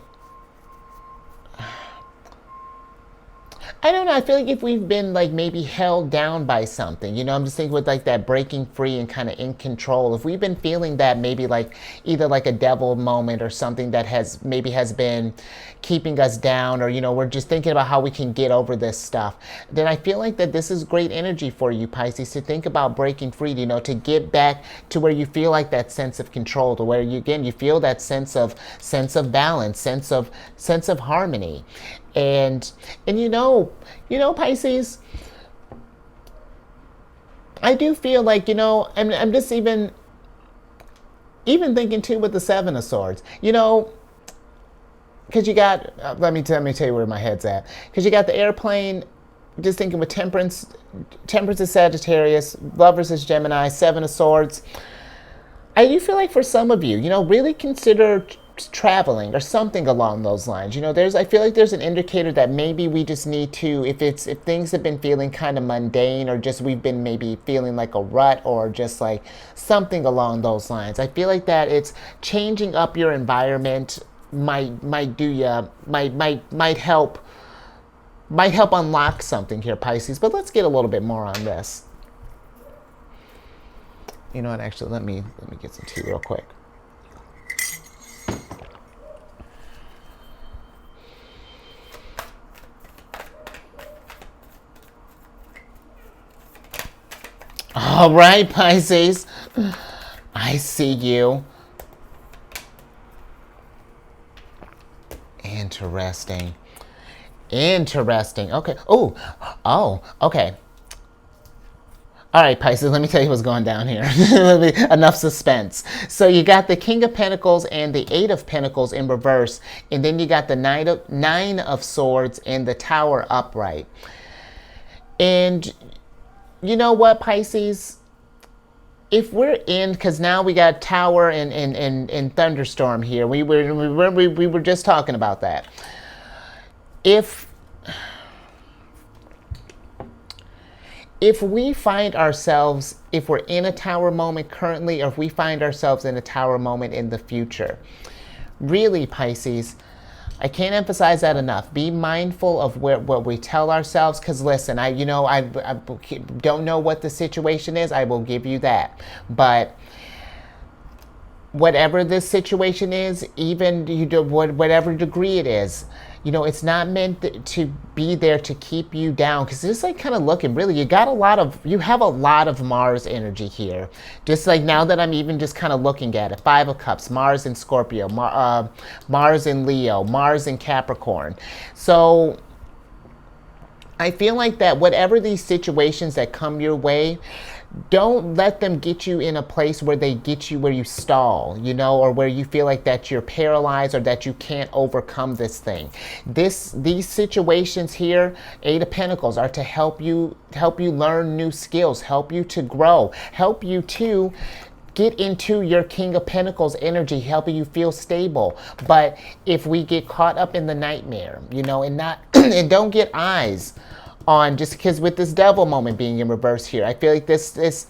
I don't know. I feel like if we've been like maybe held down by something, I'm just thinking with like that breaking free and kind of in control. If we've been feeling that maybe like either like a devil moment or something that has been keeping us down, or we're just thinking about how we can get over this stuff, then I feel like that this is great energy for you, Pisces, to think about breaking free, to get back to where you feel like that sense of control, to where you feel that sense of balance, sense of harmony. And Pisces, I do feel like, I'm just even thinking too with the Seven of Swords, because you got, let me tell you where my head's at. Because you got the airplane, just thinking with Temperance is Sagittarius, Lovers is Gemini, Seven of Swords. I do feel like for some of you, really consider traveling or something along those lines. I feel like there's an indicator that maybe we just need to, if things have been feeling kind of mundane, or just we've been maybe feeling like a rut, or just like something along those lines. I feel like that it's changing up your environment might do you might help unlock something here, Pisces. But let's get a little bit more on this. You know what? Actually, let me get some tea real quick. All right, Pisces. I see you. Interesting. Okay. Oh, okay. All right, Pisces, let me tell you what's going down here. Enough suspense. So you got the King of Pentacles and the Eight of Pentacles in reverse, and then you got the Nine of Swords and the Tower upright. And you know what, Pisces? If we're in, because now we got Tower and Thunderstorm here. We were just talking about that. If we find ourselves, if we're in a Tower moment currently, or if we find ourselves in a Tower moment in the future, really, Pisces, I can't emphasize that enough. Be mindful of what we tell ourselves, because listen, I don't know what the situation is. I will give you that. But whatever this situation is, even whatever degree it is, it's not meant to be there to keep you down. Because just like kind of looking, really, you have a lot of Mars energy here. Just like now that I'm even just kind of looking at it, Five of Cups, Mars in Scorpio, Mars in Leo, Mars in Capricorn. So I feel like that whatever these situations that come your way, don't let them get you in a place where they get you where you stall, or where you feel like that you're paralyzed or that you can't overcome this thing. These situations here, Eight of Pentacles, are to help you learn new skills, help you to grow, help you to get into your King of Pentacles energy, helping you feel stable. But if we get caught up in the nightmare, and not and don't get eyes on, just because with this Devil moment being in reverse here, I feel like this is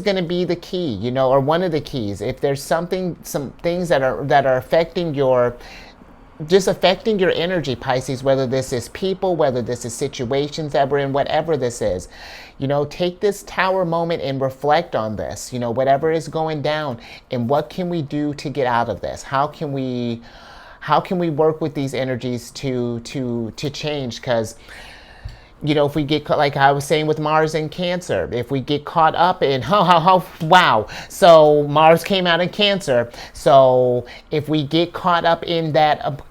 going to be the key, or one of the keys. If there's some things that are affecting your energy, Pisces, whether this is people, whether this is situations that we're in, whatever this is, take this Tower moment and reflect on this, whatever is going down, and what can we do to get out of this? How can we work with these energies to change? Because if we get, like I was saying with Mars and Cancer, if we get caught up in, wow. So Mars came out in Cancer. So if we get caught up in that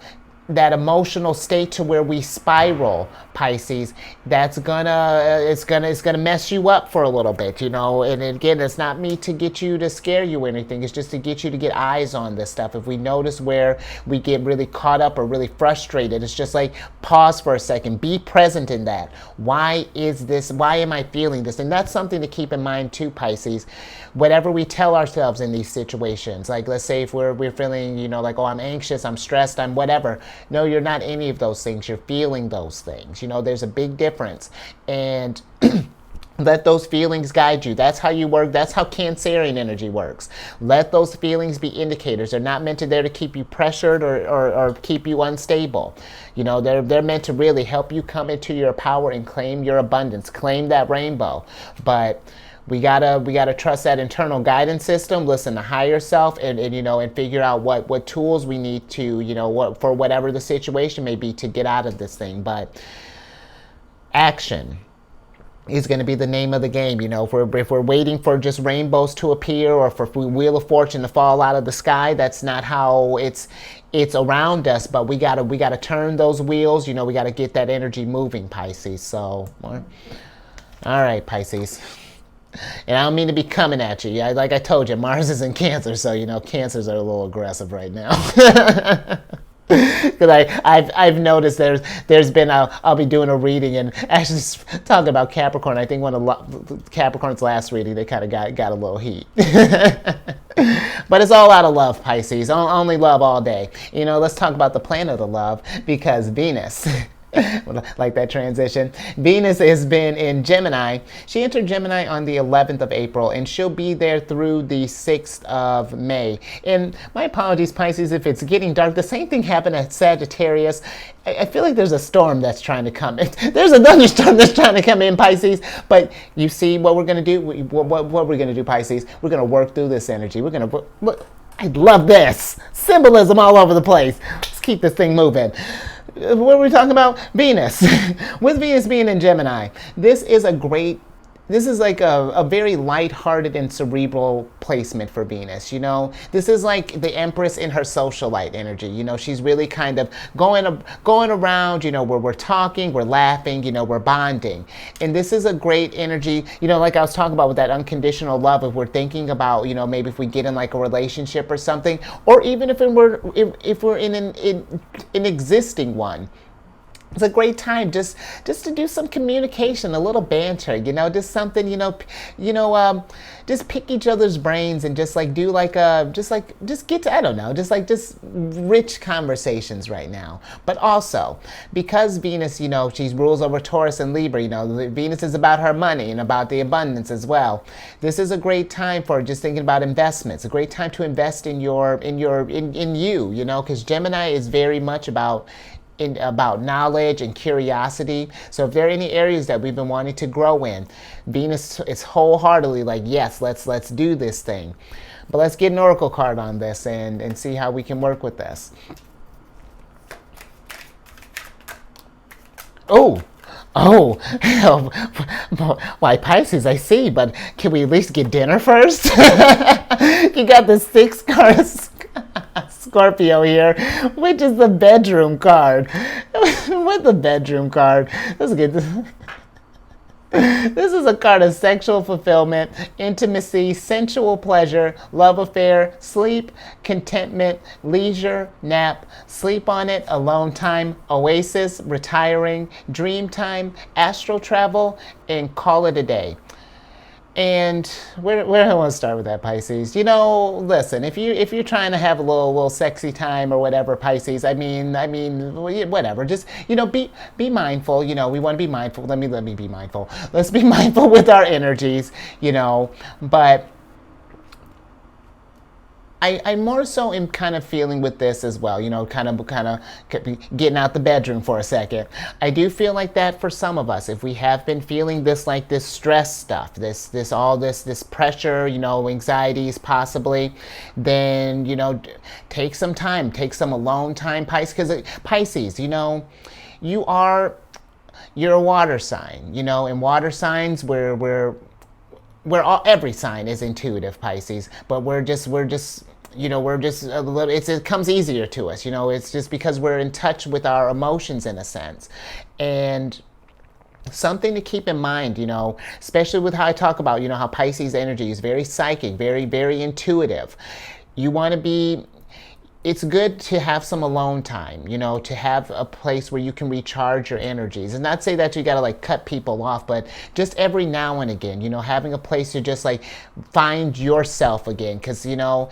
emotional state to where we spiral, Pisces, it's gonna mess you up for a little bit, and again, it's not me to get you to scare you or anything. It's just to get you to get eyes on this stuff. If we notice where we get really caught up or really frustrated, it's just like, pause for a second, be present in that. Why am I feeling this? And that's something to keep in mind too, Pisces. Whatever we tell ourselves in these situations, like let's say if we're feeling, like, oh, I'm anxious, I'm stressed, I'm whatever. No, you're not any of those things. You're feeling those things. There's a big difference. And Let those feelings guide you. That's how you work. That's how Cancerian energy works. Let those feelings be indicators. They're not meant to there to keep you pressured or keep you unstable. You know, they're meant to really help you come into your power and claim your abundance, claim that rainbow. But we gotta trust that internal guidance system, listen to higher self, and you know, and figure out what tools we need to, you know, for whatever the situation may be to get out of this thing. But action is going to be the name of the game. You know, if we're waiting for just rainbows to appear or for Wheel of Fortune to fall out of the sky, that's not how it's around us. But we gotta turn those wheels. You know, we gotta get that energy moving, Pisces. So, all right, Pisces. And I don't mean to be coming at you. Like I told you, Mars is in Cancer, so you know, Cancers are a little aggressive right now. Because I've noticed there's been I'll be doing a reading and actually talking about Capricorn. I think one of Capricorn's last reading, they kind of got a little heat. But it's all out of love, Pisces. Only love all day. You know, let's talk about the planet of love, because Venus. Like that transition. Venus has been in Gemini. She entered Gemini on the 11th of April, and she'll be there through the 6th of May. And my apologies, Pisces, if it's getting dark. The same thing happened at Sagittarius. I feel like there's a storm that's trying to come in. There's a thunderstorm that's trying to come in, Pisces. But you see what we're going to do? What we're going to do, Pisces? We're going to work through this energy. We're going to... Look, I love this. Symbolism all over the place. Let's keep this thing moving. What are we talking about? Venus. With Venus being in Gemini, this is like a very lighthearted and cerebral placement for Venus. You know, this is like the Empress in her socialite energy. You know, she's really kind of going around, you know, where we're talking, we're laughing, you know, we're bonding. And this is a great energy, you know, like I was talking about with that unconditional love. If we're thinking about, you know, maybe if we get in like a relationship or something, or even if we're in an existing one. It's a great time just to do some communication, a little banter, you know, just something, just pick each other's brains and just like do like just get to, I don't know, just rich conversations right now. But also because Venus, you know, she rules over Taurus and Libra, you know, Venus is about her money and about the abundance as well. This is a great time for just thinking about investments, a great time to invest in you, you know, because Gemini is very much about knowledge and curiosity. So if there are any areas that we've been wanting to grow in, Venus is wholeheartedly like, yes, let's do this thing. But let's get an oracle card on this and see how we can work with this. Oh, why, Pisces, I see, but can we at least get dinner first? You got the 6 cards. Scorpio here, which is the bedroom card. With the bedroom card, let's get this. This is a card of sexual fulfillment, intimacy, sensual pleasure, love affair, sleep, contentment, leisure, nap, sleep on it, alone time, oasis, retiring, dream time, astral travel, and call it a day. And where do I want to start with that, Pisces? You know, listen, if you're trying to have a little sexy time or whatever, Pisces, I mean, whatever. Just, you know, be mindful. You know, we want to be mindful. Let me be mindful. Let's be mindful with our energies. You know, but I more so am kind of feeling with this as well, you know, kind of getting out the bedroom for a second. I do feel like that for some of us, if we have been feeling this stress stuff, this pressure, you know, anxieties possibly, then, you know, take some time, take some alone time, Pisces, because Pisces, you know, you're a water sign, you know, and water signs every sign is intuitive, Pisces, but we're just you know, a little, it comes easier to us, you know, it's just because we're in touch with our emotions in a sense. And something to keep in mind, you know, especially with how I talk about, you know, how Pisces energy is very psychic, very, very intuitive. You want to be, it's good to have some alone time, you know, to have a place where you can recharge your energies. And not say that you got to like cut people off, but just every now and again, you know, having a place to just like find yourself again. Because, you know,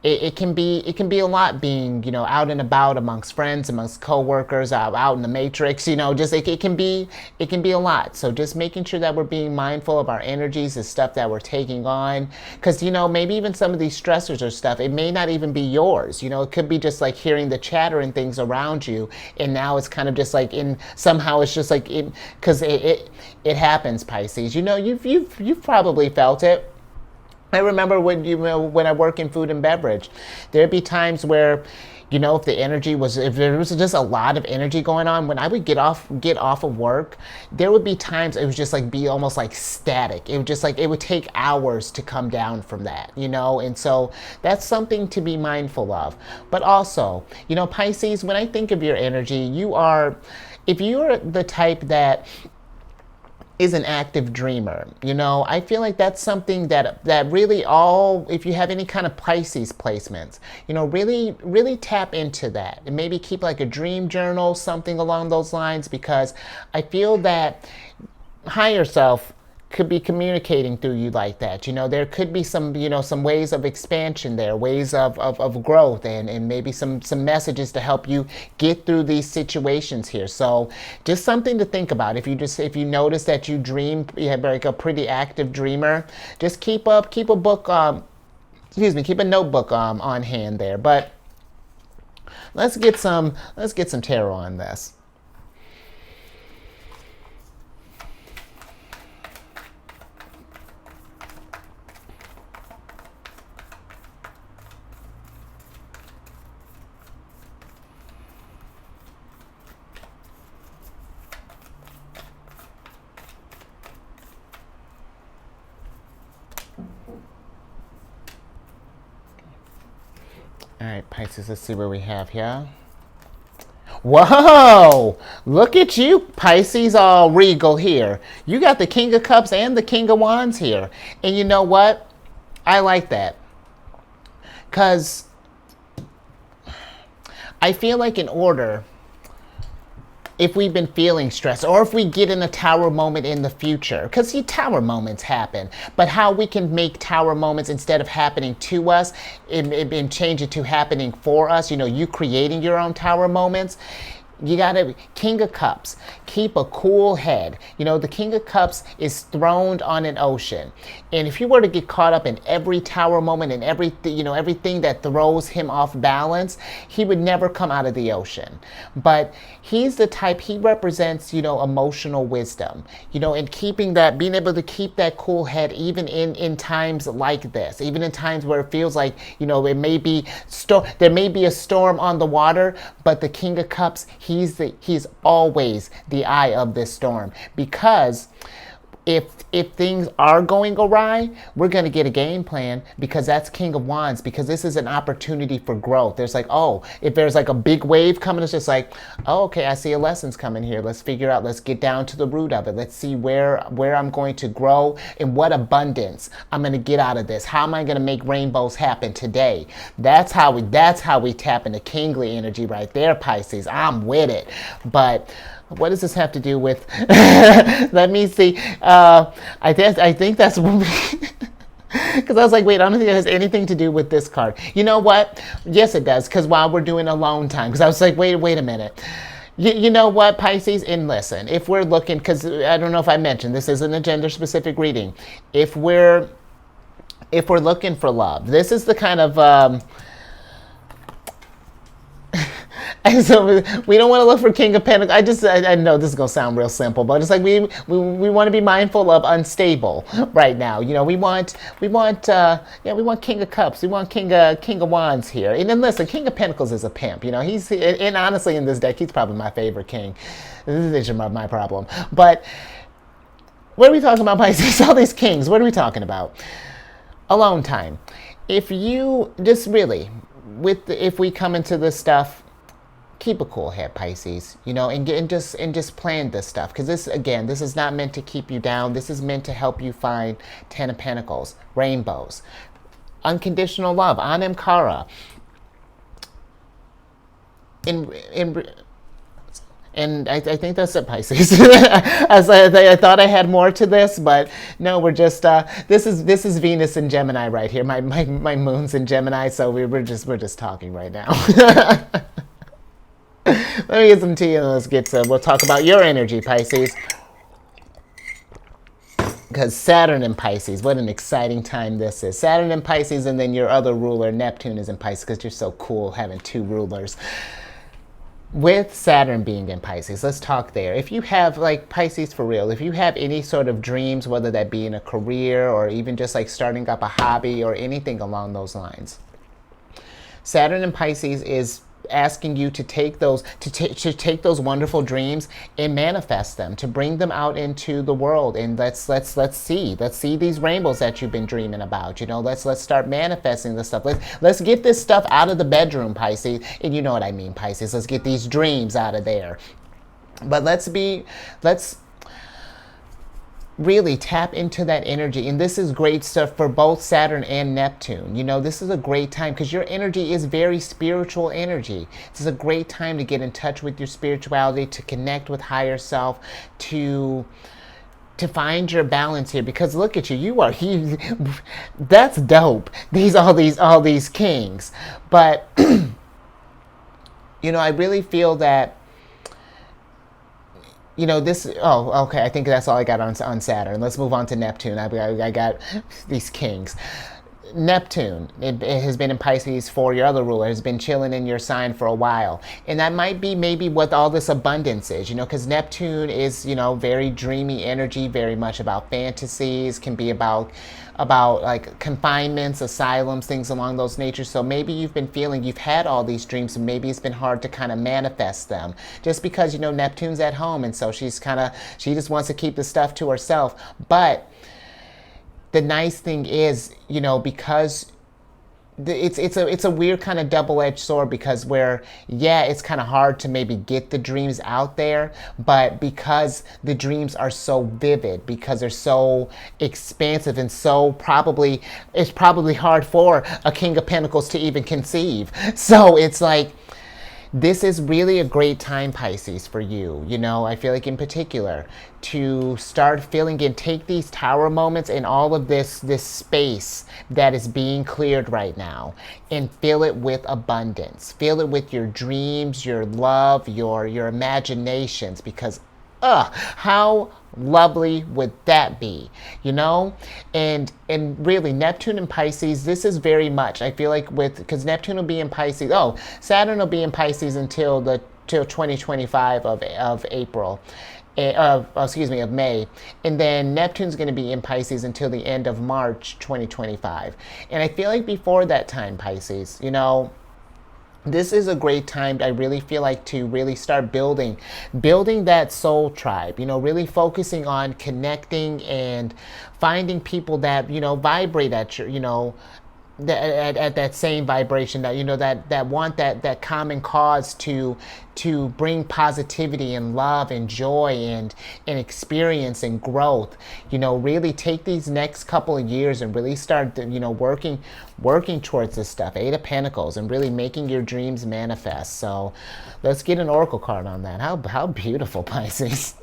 it can be a lot being, you know, out and about amongst friends, amongst coworkers, out in the matrix, you know, just it can be a lot. So just making sure that we're being mindful of our energies, the stuff that we're taking on, because, you know, maybe even some of these stressors or stuff, it may not even be yours. You know, it could be just like hearing the chatter and things around you, and now it's kind of just like somehow it's just like because it happens, Pisces. You know, you've probably felt it. I remember when I work in food and beverage, there'd be times where, you know, if there was just a lot of energy going on, when I would get off of work, there would be times it would just like be almost like static. It would just like, it would take hours to come down from that, you know? And so that's something to be mindful of. But also, you know, Pisces, when I think of your energy, if you're the type that is an active dreamer, you know, I feel like that's something that really if you have any kind of Pisces placements, you know, really tap into that and maybe keep like a dream journal, something along those lines, because I feel that higher self could be communicating through you like that. You know, there could be some, you know, some ways of expansion there, ways of growth, and maybe some messages to help you get through these situations here. So just something to think about. If you notice that you dream, you have like a pretty active dreamer, just keep a book, keep a notebook on hand there. But let's get some tarot on this. All right, Pisces, let's see where we have here. Whoa! Look at you, Pisces, all regal here. You got the King of Cups and the King of Wands here. And you know what? I like that. Because I feel like if we've been feeling stressed, or if we get in a tower moment in the future, because see, tower moments happen, but how we can make tower moments, instead of happening to us, and change it to happening for us, you know, you creating your own tower moments. You gotta, King of Cups, keep a cool head. You know, the King of Cups is throned on an ocean. And if you were to get caught up in every tower moment and everything that throws him off balance, he would never come out of the ocean. But he's the type, he represents, you know, emotional wisdom, you know, and being able to keep that cool head even in times like this, even in times where it feels like, you know, there may be a storm on the water, but the King of Cups, he's always the eye of this storm, because if things are going awry, we're going to get a game plan, because that's King of Wands, because this is an opportunity for growth. There's like, oh, if there's like a big wave coming, it's just like, oh, okay, I see a lessons coming here. Let's figure out, let's get down to the root of it. Let's see where I'm going to grow and what abundance I'm going to get out of this. How am I going to make rainbows happen today? That's how we tap into kingly energy right there, Pisces. I'm with it. But what does this have to do with? Let me see. I think that's because I was like, wait, I don't think it has anything to do with this card. You know what? Yes, it does. Because while we're doing alone time, because I was like, wait a minute. You know what, Pisces? And listen, if we're looking, because I don't know if I mentioned, this isn't a gender-specific reading. If we're looking for love, this is the kind of. And so we don't want to look for King of Pentacles. I know this is gonna sound real simple, but it's like we want to be mindful of unstable right now. You know, we want King of Cups, we want King of Wands here. And then listen, King of Pentacles is a pimp. You know, and honestly in this deck, he's probably my favorite king. This is my problem. But what are we talking about, Pisces? All these kings. What are we talking about? Alone time. If you just really, if we come into this stuff, keep a cool head, Pisces, you know, and just plan this stuff, because this is not meant to keep you down. This is meant to help you find Ten of Pentacles, rainbows, unconditional love, Anam Cara. And And I think that's it, Pisces. I thought I had more to this, but no, we're just this is Venus in Gemini right here. My moon's in Gemini, so we're just talking right now. Let me get some tea and we'll talk about your energy, Pisces. Because Saturn in Pisces, what an exciting time this is. Saturn in Pisces, and then your other ruler, Neptune, is in Pisces, because you're so cool having two rulers. With Saturn being in Pisces, let's talk there. If you have, like, Pisces for real, if you have any sort of dreams, whether that be in a career or even just like starting up a hobby or anything along those lines, Saturn in Pisces is asking you to take those take those wonderful dreams and manifest them, to bring them out into the world, and let's see these rainbows that you've been dreaming about. Let's start manifesting this stuff. Let's get this stuff out of the bedroom, Pisces, and you know what I mean, Pisces. Let's get these dreams out of there. But let's really tap into that energy. And this is great stuff for both Saturn and Neptune. This is a great time because your energy is very spiritual energy. This is a great time to get in touch with your spirituality, to connect with higher self, to find your balance here. Because look at you, that's dope. All these kings. But I really feel that okay, I think that's all I got on Saturn. Let's move on to Neptune. I got these kings. Neptune, it has been in Pisces for your other ruler, has been chilling in your sign for a while. And that might be maybe what all this abundance is, because Neptune is, very dreamy energy, very much about fantasies, can be about like confinements, asylums, things along those natures. So maybe you've been feeling you've had all these dreams, and maybe it's been hard to kind of manifest them just because, Neptune's at home. And so she just wants to keep the stuff to herself. But the nice thing is, because it's a weird kind of double-edged sword, because it's kind of hard to maybe get the dreams out there, but because the dreams are so vivid, because they're so expansive, and it's probably hard for a King of Pentacles to even conceive. So it's like, this is really a great time, Pisces, for you. I feel like in particular to start feeling and take these tower moments and all of this space that is being cleared right now, and fill it with abundance. Fill it with your dreams, your love, your imaginations, because how lovely would that be, and really Neptune and Pisces, this is very much, I feel like, because Neptune will be in Pisces, Saturn will be in Pisces until 2025 of April, of May, and then Neptune's going to be in Pisces until the end of March 2025. And I feel like before that time, Pisces, this is a great time, I really feel like, to really start building that soul tribe, really focusing on connecting and finding people that, vibrate at your, at that same vibration, that that want that common cause to bring positivity and love and joy and experience and growth. Really take these next couple of years and really start working towards this stuff. 8 of Pentacles, and really making your dreams manifest. So let's get an oracle card on that. How beautiful, Pisces.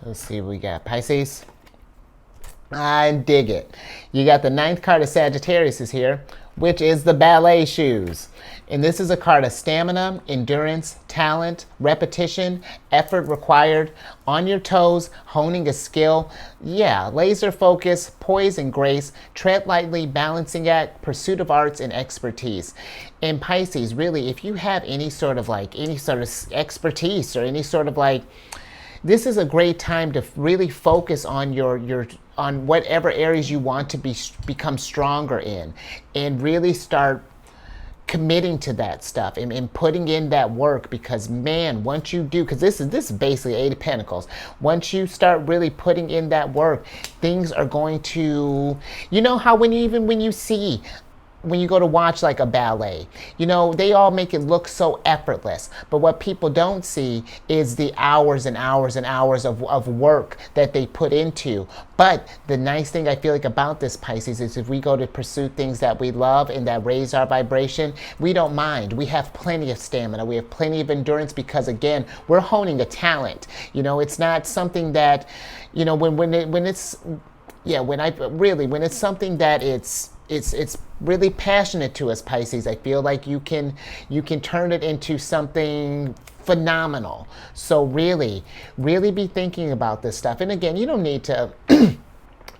Let's see what we got. Pisces. I dig it. You got the 9th card of Sagittarius is here, which is the ballet shoes. And this is a card of stamina, endurance, talent, repetition, effort required, on your toes, honing a skill. Yeah, laser focus, poise and grace, tread lightly, balancing act, pursuit of arts and expertise. And Pisces, really, if you have any sort of expertise or any sort of this is a great time to really focus on on whatever areas you want to become stronger in, and really start committing to that stuff and putting in that work. Because man, once you do, because this is basically 8 of Pentacles, once you start really putting in that work, things are going to, how when you see when you go to watch like a ballet, you know, they all make it look so effortless. But what people don't see is the hours and hours and hours of work that they put into. But the nice thing I feel like about this Pisces is if we go to pursue things that we love and that raise our vibration, we don't mind. We have plenty of stamina. We have plenty of endurance because, again, we're honing a talent. You know, it's not something that, you know, when it's something that it's really passionate to us, Pisces. I feel like you can turn it into something phenomenal. So really be thinking about this stuff. And again, you don't need to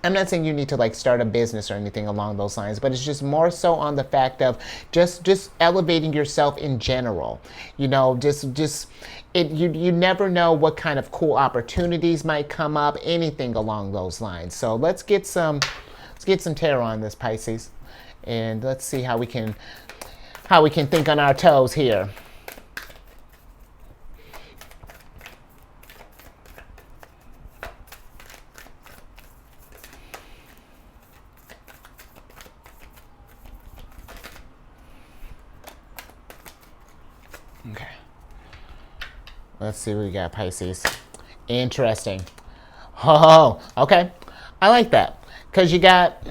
I'm not saying you need to like start a business or anything along those lines, but it's just more so on the fact of just elevating yourself in general. You know, you never know what kind of cool opportunities might come up, anything along those lines. So let's get some tarot on this, Pisces, and let's see how we can think on our toes here. Okay. Let's see what we got, Pisces. Interesting. Oh, okay. I like that. Because you got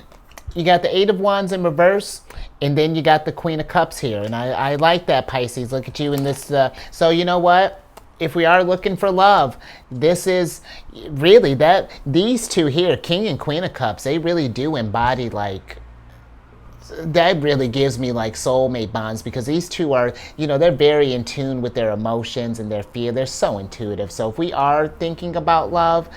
the Eight of Wands in reverse, and then you got the Queen of Cups here. And I like that, Pisces. Look at you in this. So you know what? If we are looking for love, this is really that. These two here, King and Queen of Cups, they really do embody like, that really gives me like soulmate bonds, because these two are, you know, they're very in tune with their emotions and their fear. They're so intuitive. So if we are thinking about love,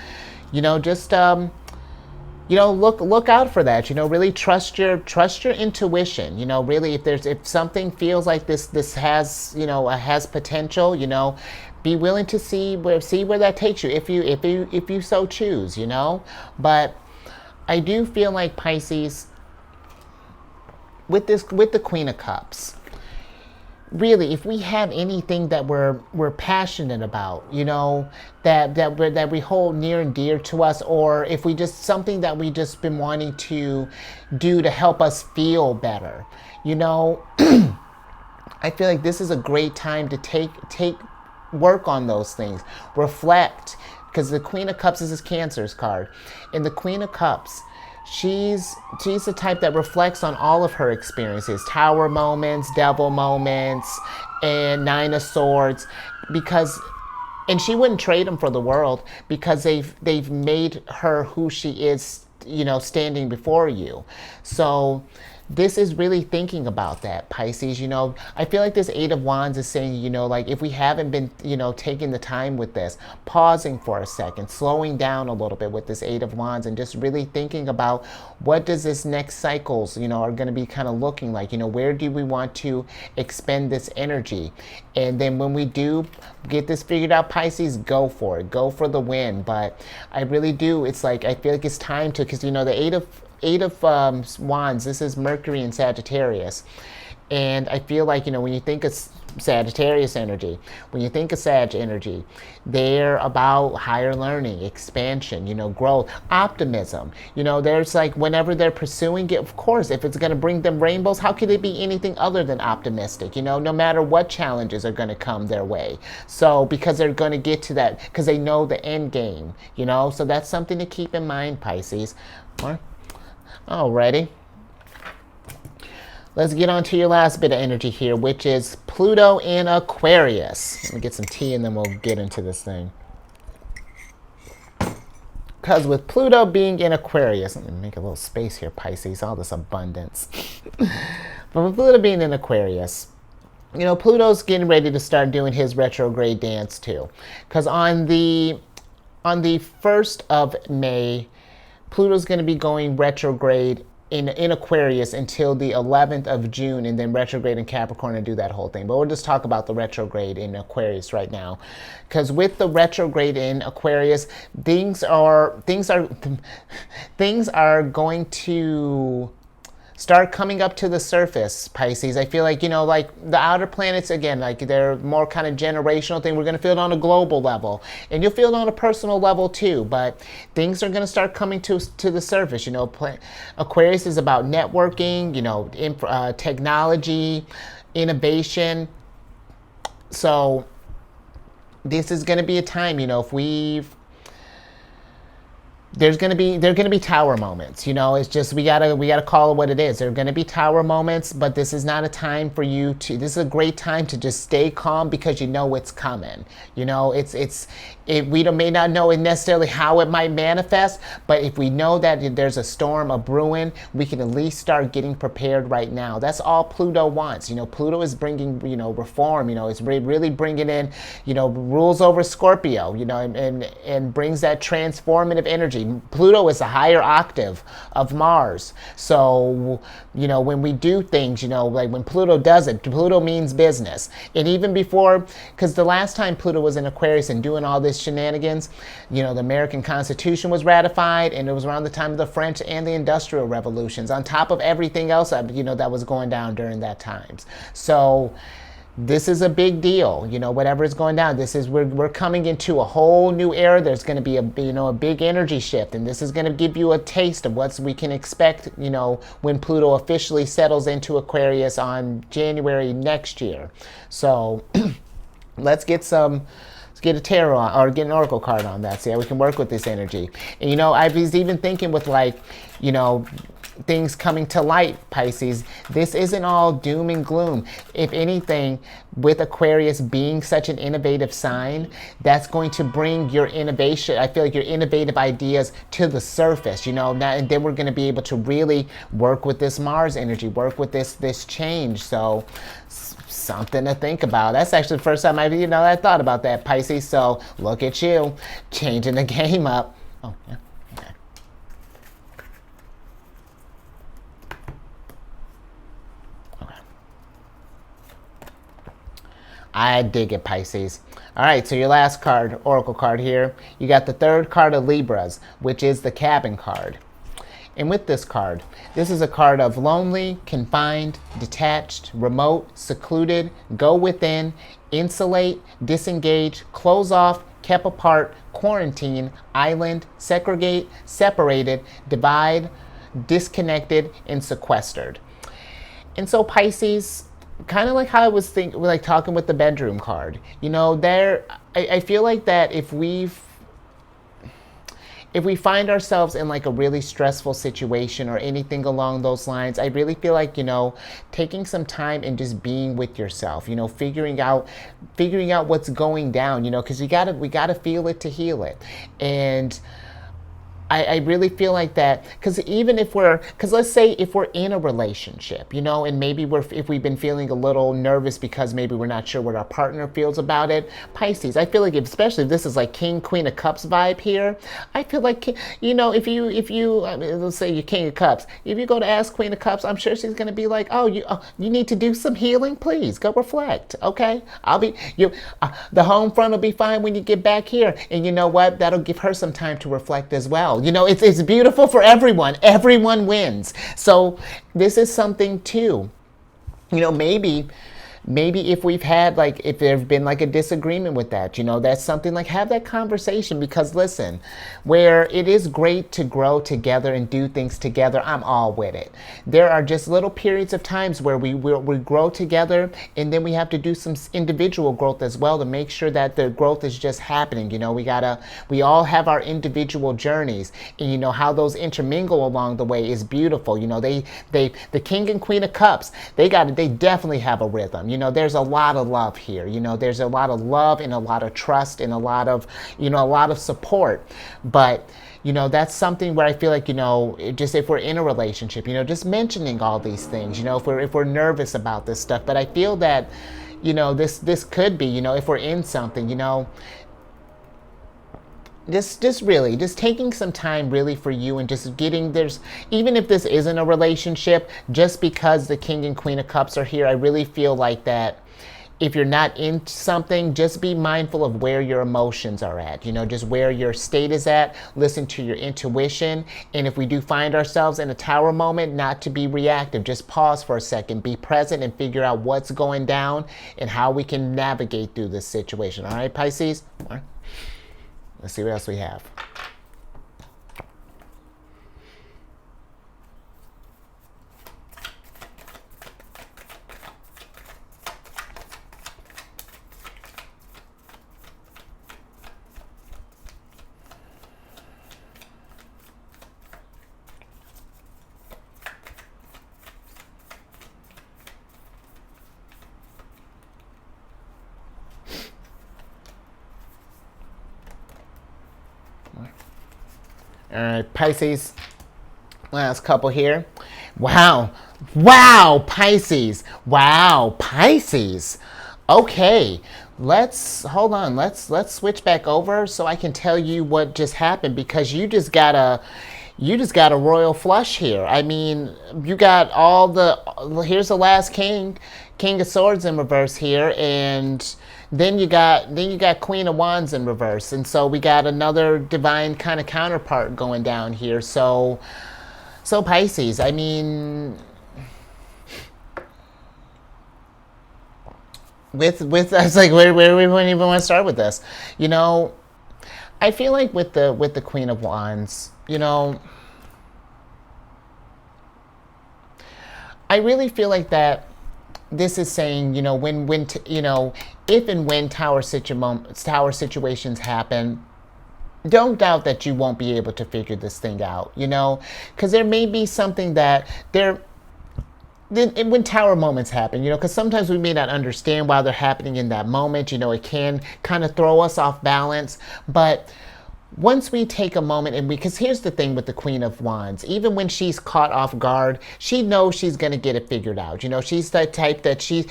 you know, just you know, look out for that. You know, really trust your intuition. You know, really, if something feels like this has, you know, has potential, you know, be willing to see where that takes you, if you so choose. You know, but I do feel like, Pisces, with the Queen of Cups, really, if we have anything that we're passionate about, you know, that we hold near and dear to us, or if we just something that we just been wanting to do to help us feel better, you know, I feel like this is a great time to take work on those things, reflect, because the Queen of Cups is this Cancer's card, and the Queen of Cups, she's the type that reflects on all of her experiences, Tower moments, Devil moments, and Nine of Swords, and she wouldn't trade them for the world, because they've made her who she is, you know, standing before you. So this is really thinking about that, Pisces. You know, I feel like this Eight of Wands is saying, you know, like if we haven't been, you know, taking the time with this, pausing for a second, slowing down a little bit with this Eight of Wands, and just really thinking about what does this next cycles, you know, are going to be kind of looking like, you know, where do we want to expend this energy? And then when we do get this figured out, Pisces, go for it, go for the win. But I really do, it's like, I feel like it's time to, because, you know, the Eight of Wands, this is Mercury and Sagittarius. And I feel like, you know, when you think of Sagittarius energy, when you think of Sag energy, they're about higher learning, expansion, you know, growth, optimism. You know, there's like, whenever they're pursuing it, of course, if it's going to bring them rainbows, how could it be anything other than optimistic? You know, no matter what challenges are going to come their way. So, because they're going to get to that, because they know the end game, you know, so that's something to keep in mind, Pisces. Alrighty. Let's get on to your last bit of energy here, which is Pluto in Aquarius. Let me get some tea and then we'll get into this thing. Because with Pluto being in Aquarius, let me make a little space here, Pisces, all this abundance. But with Pluto being in Aquarius, you know, Pluto's getting ready to start doing his retrograde dance too. Because on the 1st of May, Pluto's going to be going retrograde in Aquarius until the 11th of June, and then retrograde in Capricorn and do that whole thing. But we'll just talk about the retrograde in Aquarius right now. Because with the retrograde in Aquarius, things are going to start coming up to the surface, Pisces. I feel like, like the outer planets, again, like they're more kind of generational thing. We're going to feel it on a global level, and you'll feel it on a personal level too, but things are going to start coming to the surface. Aquarius is about networking, technology, innovation. So this is going to be a time, there are going to be tower moments. It's just we gotta call it what it is. There are going to be tower moments, but this is not a time for you to. This is a great time to just stay calm because you know it's coming. We may not know necessarily how it might manifest, but if we know that there's a storm, a brewing, we can at least start getting prepared right now. That's all Pluto wants. Pluto is bringing reform. It's really bringing in rules over Scorpio. And brings that transformative energy. Pluto is a higher octave of Mars. So, when we do things, like when Pluto does it, Pluto means business. And even before, because the last time Pluto was in Aquarius and doing all this shenanigans, the American Constitution was ratified, and it was around the time of the French and the Industrial Revolutions, on top of everything else, that was going down during that times. So, this is a big deal, whatever is going down. We're coming into a whole new era. There's going to be a big energy shift, and this is going to give you a taste of what we can expect, when Pluto officially settles into Aquarius on January next year. So let's get a tarot or get an oracle card on that. See how we can work with this energy. And I was even thinking with things coming to light, Pisces, this isn't all doom and gloom. If anything, with Aquarius being such an innovative sign, that's going to bring your innovation, I feel like your innovative ideas to the surface, now, and then we're going to be able to really work with this Mars energy, work with this change. So something to think about. That's actually the first time I thought about that, Pisces. So look at you, changing the game up. Oh, yeah. I dig it, Pisces. All right, so your last card, oracle card here, you got the third card of Libras, which is the Cabin card. And with this card, this is a card of lonely, confined, detached, remote, secluded, go within, insulate, disengage, close off, kept apart, quarantine, island, segregate, separated, divide, disconnected, and sequestered. And so Pisces, kind of like how I was talking with the bedroom card, I feel like that if we find ourselves in like a really stressful situation or anything along those lines, I really feel like, taking some time and just being with yourself, figuring out what's going down, because we gotta feel it to heal it. And I really feel like that, because let's say if we're in a relationship, and maybe if we've been feeling a little nervous because maybe we're not sure what our partner feels about it, Pisces, I feel like especially if this is like King, Queen of Cups vibe here, I feel like, if you let's say you're King of Cups, if you go to ask Queen of Cups, I'm sure she's going to be like, you need to do some healing, please go reflect, okay? The home front will be fine when you get back here, and you know what? That'll give her some time to reflect as well. It's beautiful for everyone. Everyone wins. So this is something too. Maybe if we've had if there's been a disagreement with that, that's something have that conversation, because listen, where it is great to grow together and do things together, I'm all with it. There are just little periods of times where we grow together, and then we have to do some individual growth as well to make sure that the growth is just happening. We all have our individual journeys, and how those intermingle along the way is beautiful. The King and Queen of Cups, they definitely have a rhythm. There's a lot of love here. There's a lot of love and a lot of trust and a lot of support. But, that's something where I feel like, just if we're in a relationship, just mentioning all these things, if we're nervous about this stuff. But I feel that, this could be, if we're in something, just taking some time really for you, and just even if this isn't a relationship, just because the King and Queen of Cups are here, I really feel like that if you're not into something, just be mindful of where your emotions are at, you know, just where your state is at. Listen to your intuition. And if we do find ourselves in a tower moment, not to be reactive, just pause for a second, be present, and figure out what's going down and how we can navigate through this situation. All right, Pisces? All right. Let's see what else we have. All right, Pisces, last couple here. Wow, wow, Pisces, wow, Pisces. Okay, hold on, let's switch back over so I can tell you what just happened, because you just got a royal flush here. I mean, you got here's the last king of swords in reverse here, and then you got Queen of Wands in reverse. And so we got another divine kind of counterpart going down here. So Pisces, I mean, with I was like, where we wouldn't even want to start with this. You know, I feel like with the Queen of Wands, you know, I really feel like that this is saying, you know, if and when tower situations happen, don't doubt that you won't be able to figure this thing out, you know, because there may be something that when tower moments happen, you know, because sometimes we may not understand why they're happening in that moment, you know, it can kind of throw us off balance. But once we take a moment and because here's the thing with the Queen of Wands, even when she's caught off guard, she knows she's going to get it figured out. You know, she's the type that she's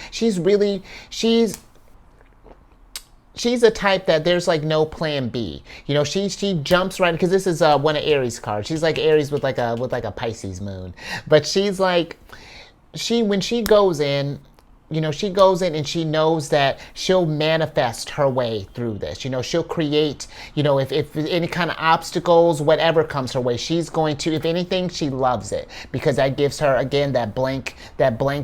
a type that there's like no plan B. You know, she jumps right, because this is one of Aries cards. She's like Aries with like a Pisces moon. But she's like, when she goes in, you know, she goes in and she knows that she'll manifest her way through this. You know, she'll create, you know, if any kind of obstacles, whatever comes her way, she's going to, if anything, she loves it, because that gives her, again, that blank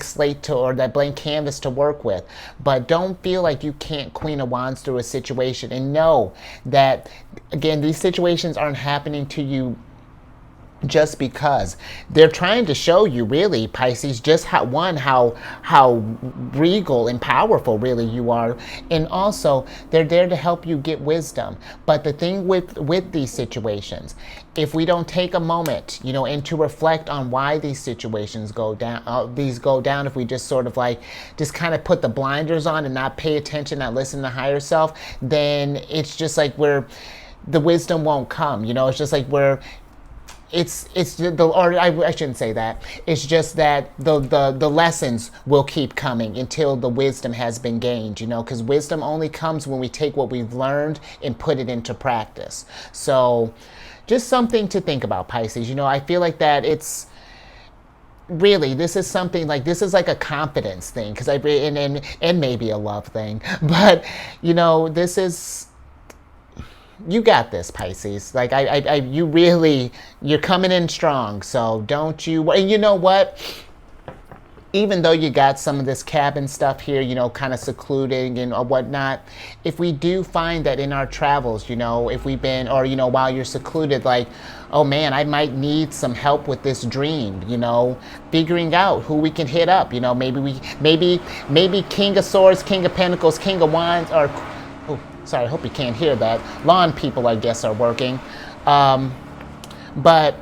slate or that blank canvas to work with. But don't feel like you can't Queen of Wands through a situation, and know that, again, these situations aren't happening to you just because. They're trying to show you, really, Pisces, just how regal and powerful really you are, and also they're there to help you get wisdom. But the thing with these situations, if we don't take a moment, you know, and to reflect on why these situations go down, if we just sort of like just kind of put the blinders on and not pay attention, not listen to higher self, then it's just like the wisdom won't come. You know, it's just like I shouldn't say that. It's just that the lessons will keep coming until the wisdom has been gained, you know, because wisdom only comes when we take what we've learned and put it into practice. So just something to think about, Pisces. You know, I feel like that it's really, this is something like, this is like a confidence thing, because and maybe a love thing, but you know, this is, you got this, Pisces. Like you're coming in strong. So don't you, and you know what? Even though you got some of this cabin stuff here, you know, kind of secluding and whatnot, if we do find that in our travels, you know, if we've been, or, you know, while you're secluded, like, oh man, I might need some help with this dream, you know, figuring out who we can hit up, you know, maybe King of Swords, King of Pentacles, King of Wands, or, oh, sorry, I hope you can't hear that. Lawn people, I guess, are working. But,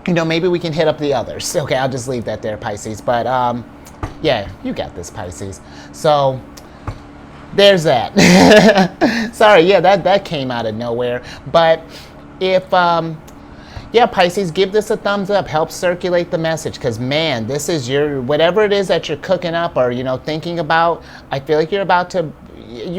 you know, maybe we can hit up the others. Okay, I'll just leave that there, Pisces. But, yeah, you got this, Pisces. So, there's that. Sorry, yeah, that came out of nowhere. But if, yeah, Pisces, give this a thumbs up. Help circulate the message, because, man, this is whatever it is that you're cooking up or, you know, thinking about, I feel like you're about to,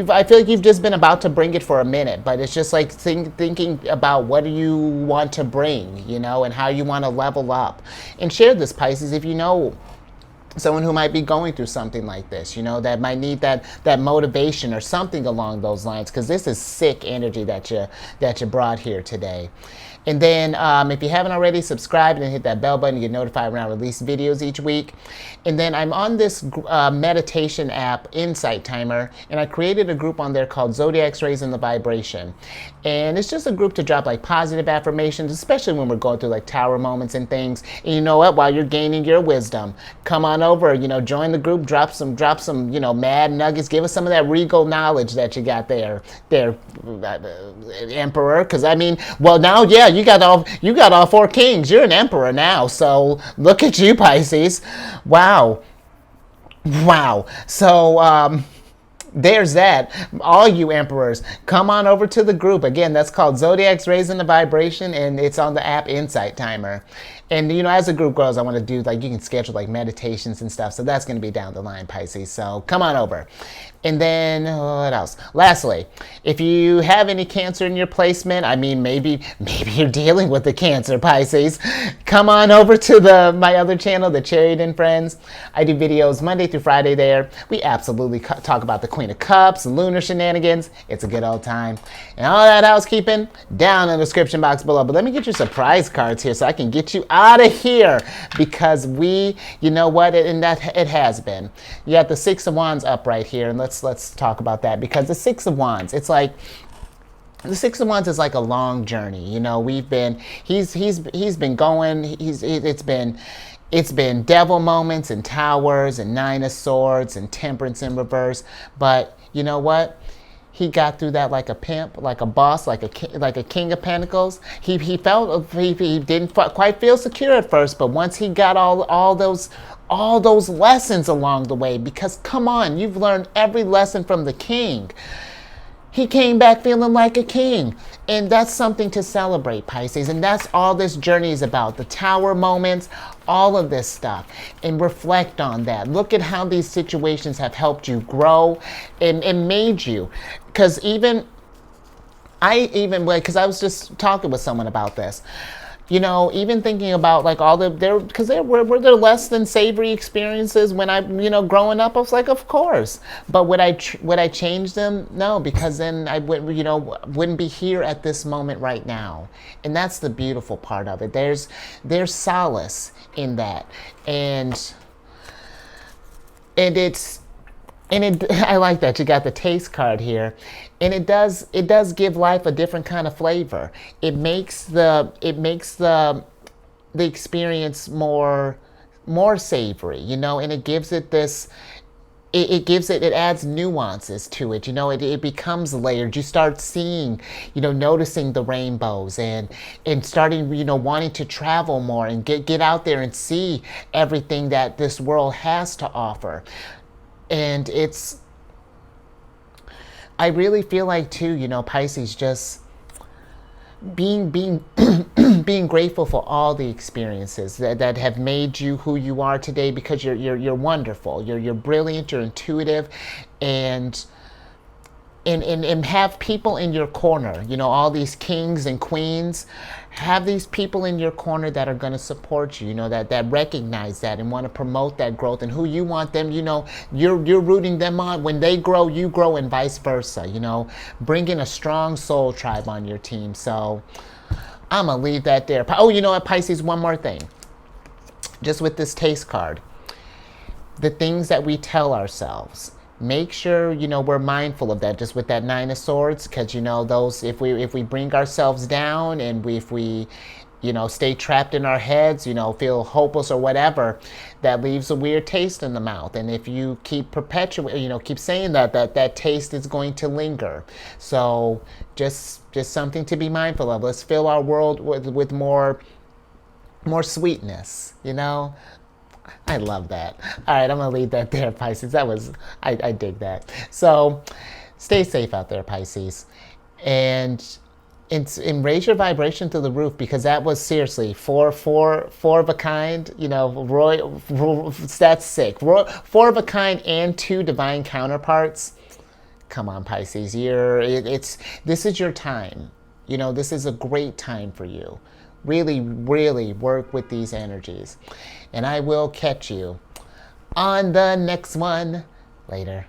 I feel like you've just been about to bring it for a minute, but it's just like thinking about what do you want to bring, you know, and how you want to level up. And share this, Pisces, if you know someone who might be going through something like this, you know, that might need that motivation or something along those lines, because this is sick energy that you brought here today. And then if you haven't already, subscribe and hit that bell button to get notified when I release videos each week. And then I'm on this meditation app, Insight Timer, and I created a group on there called Zodiacs Raising the Vibration. And it's just a group to drop like positive affirmations, especially when we're going through like tower moments and things. And you know what? While you're gaining your wisdom, come on over, you know, join the group, drop some, you know, mad nuggets. Give us some of that regal knowledge that you got there, Emperor. Because I mean, well, now, yeah, you got all four kings. You're an emperor now. So look at you, Pisces. Wow. So there's that. All you emperors, come on over to the group. Again, that's called Zodiacs Raising the Vibration, and it's on the app Insight Timer. And, you know, as the group grows, I want to do, like, you can schedule, like, meditations and stuff. So that's going to be down the line, Pisces. So come on over. And then, what else? Lastly, if you have any Cancer in your placement, I mean, maybe you're dealing with the Cancer, Pisces, come on over to my other channel, the Chariot and Friends. I do videos Monday through Friday there. We absolutely talk about the Queen of Cups and lunar shenanigans. It's a good old time. And all that housekeeping down in the description box below. But let me get you surprise cards here so I can get you out of here, because you know what, and that it has been. You got the Six of Wands up right here, and let's talk about that, because the Six of Wands, it's like, the Six of Wands is like a long journey. You know, he's been going, it's been devil moments and towers and Nine of Swords and Temperance in reverse, but you know what? He got through that like a pimp, like a boss, like a king of pentacles. He didn't quite feel secure at first, but once he got all those lessons along the way, because come on, you've learned every lesson from the king. He came back feeling like a king. And that's something to celebrate, Pisces. And that's all this journey is about. The tower moments, all of this stuff. And reflect on that. Look at how these situations have helped you grow and made you. Because because I was just talking with someone about this. You know, even thinking about like all because were there less than savory experiences when I, you know, growing up? I was like, of course. But would I change them? No, because then I wouldn't be here at this moment right now. And that's the beautiful part of it. There's solace in that, and I like that you got the taste card here, and it does give life a different kind of flavor. It makes the experience more savory, you know, and it gives it this. It adds nuances to it, you know. It becomes layered. You start seeing, you know, noticing the rainbows and starting, you know, wanting to travel more and get out there and see everything that this world has to offer. And I really feel like too, you know, Pisces, just being being grateful for all the experiences that have made you who you are today, because you're wonderful, you're brilliant, you're intuitive, and have people in your corner, you know, all these kings and queens. Have these people in your corner that are going to support you, you know, that recognize that and want to promote that growth, and who you want them, you know, you're rooting them on. When they grow, you grow, and vice versa, you know, bringing a strong soul tribe on your team. So I'm going to leave that there. Oh, you know what, Pisces, one more thing. Just with this taste card, the things that we tell ourselves, make sure, you know, we're mindful of that, just with that Nine of Swords, because, you know, those, if we bring ourselves down, and if we, you know, stay trapped in our heads, you know, feel hopeless or whatever, that leaves a weird taste in the mouth. And if you keep keep saying that taste is going to linger. So just something to be mindful of. Let's fill our world with more sweetness, you know. I love that. All right, I'm going to leave that there, Pisces. I dig that. So stay safe out there, Pisces. And raise your vibration to the roof, because that was seriously four of a kind, you know, that's sick. Four of a kind and two divine counterparts. Come on, Pisces. This is your time. You know, this is a great time for you. Really, really work with these energies. And I will catch you on the next one. Later.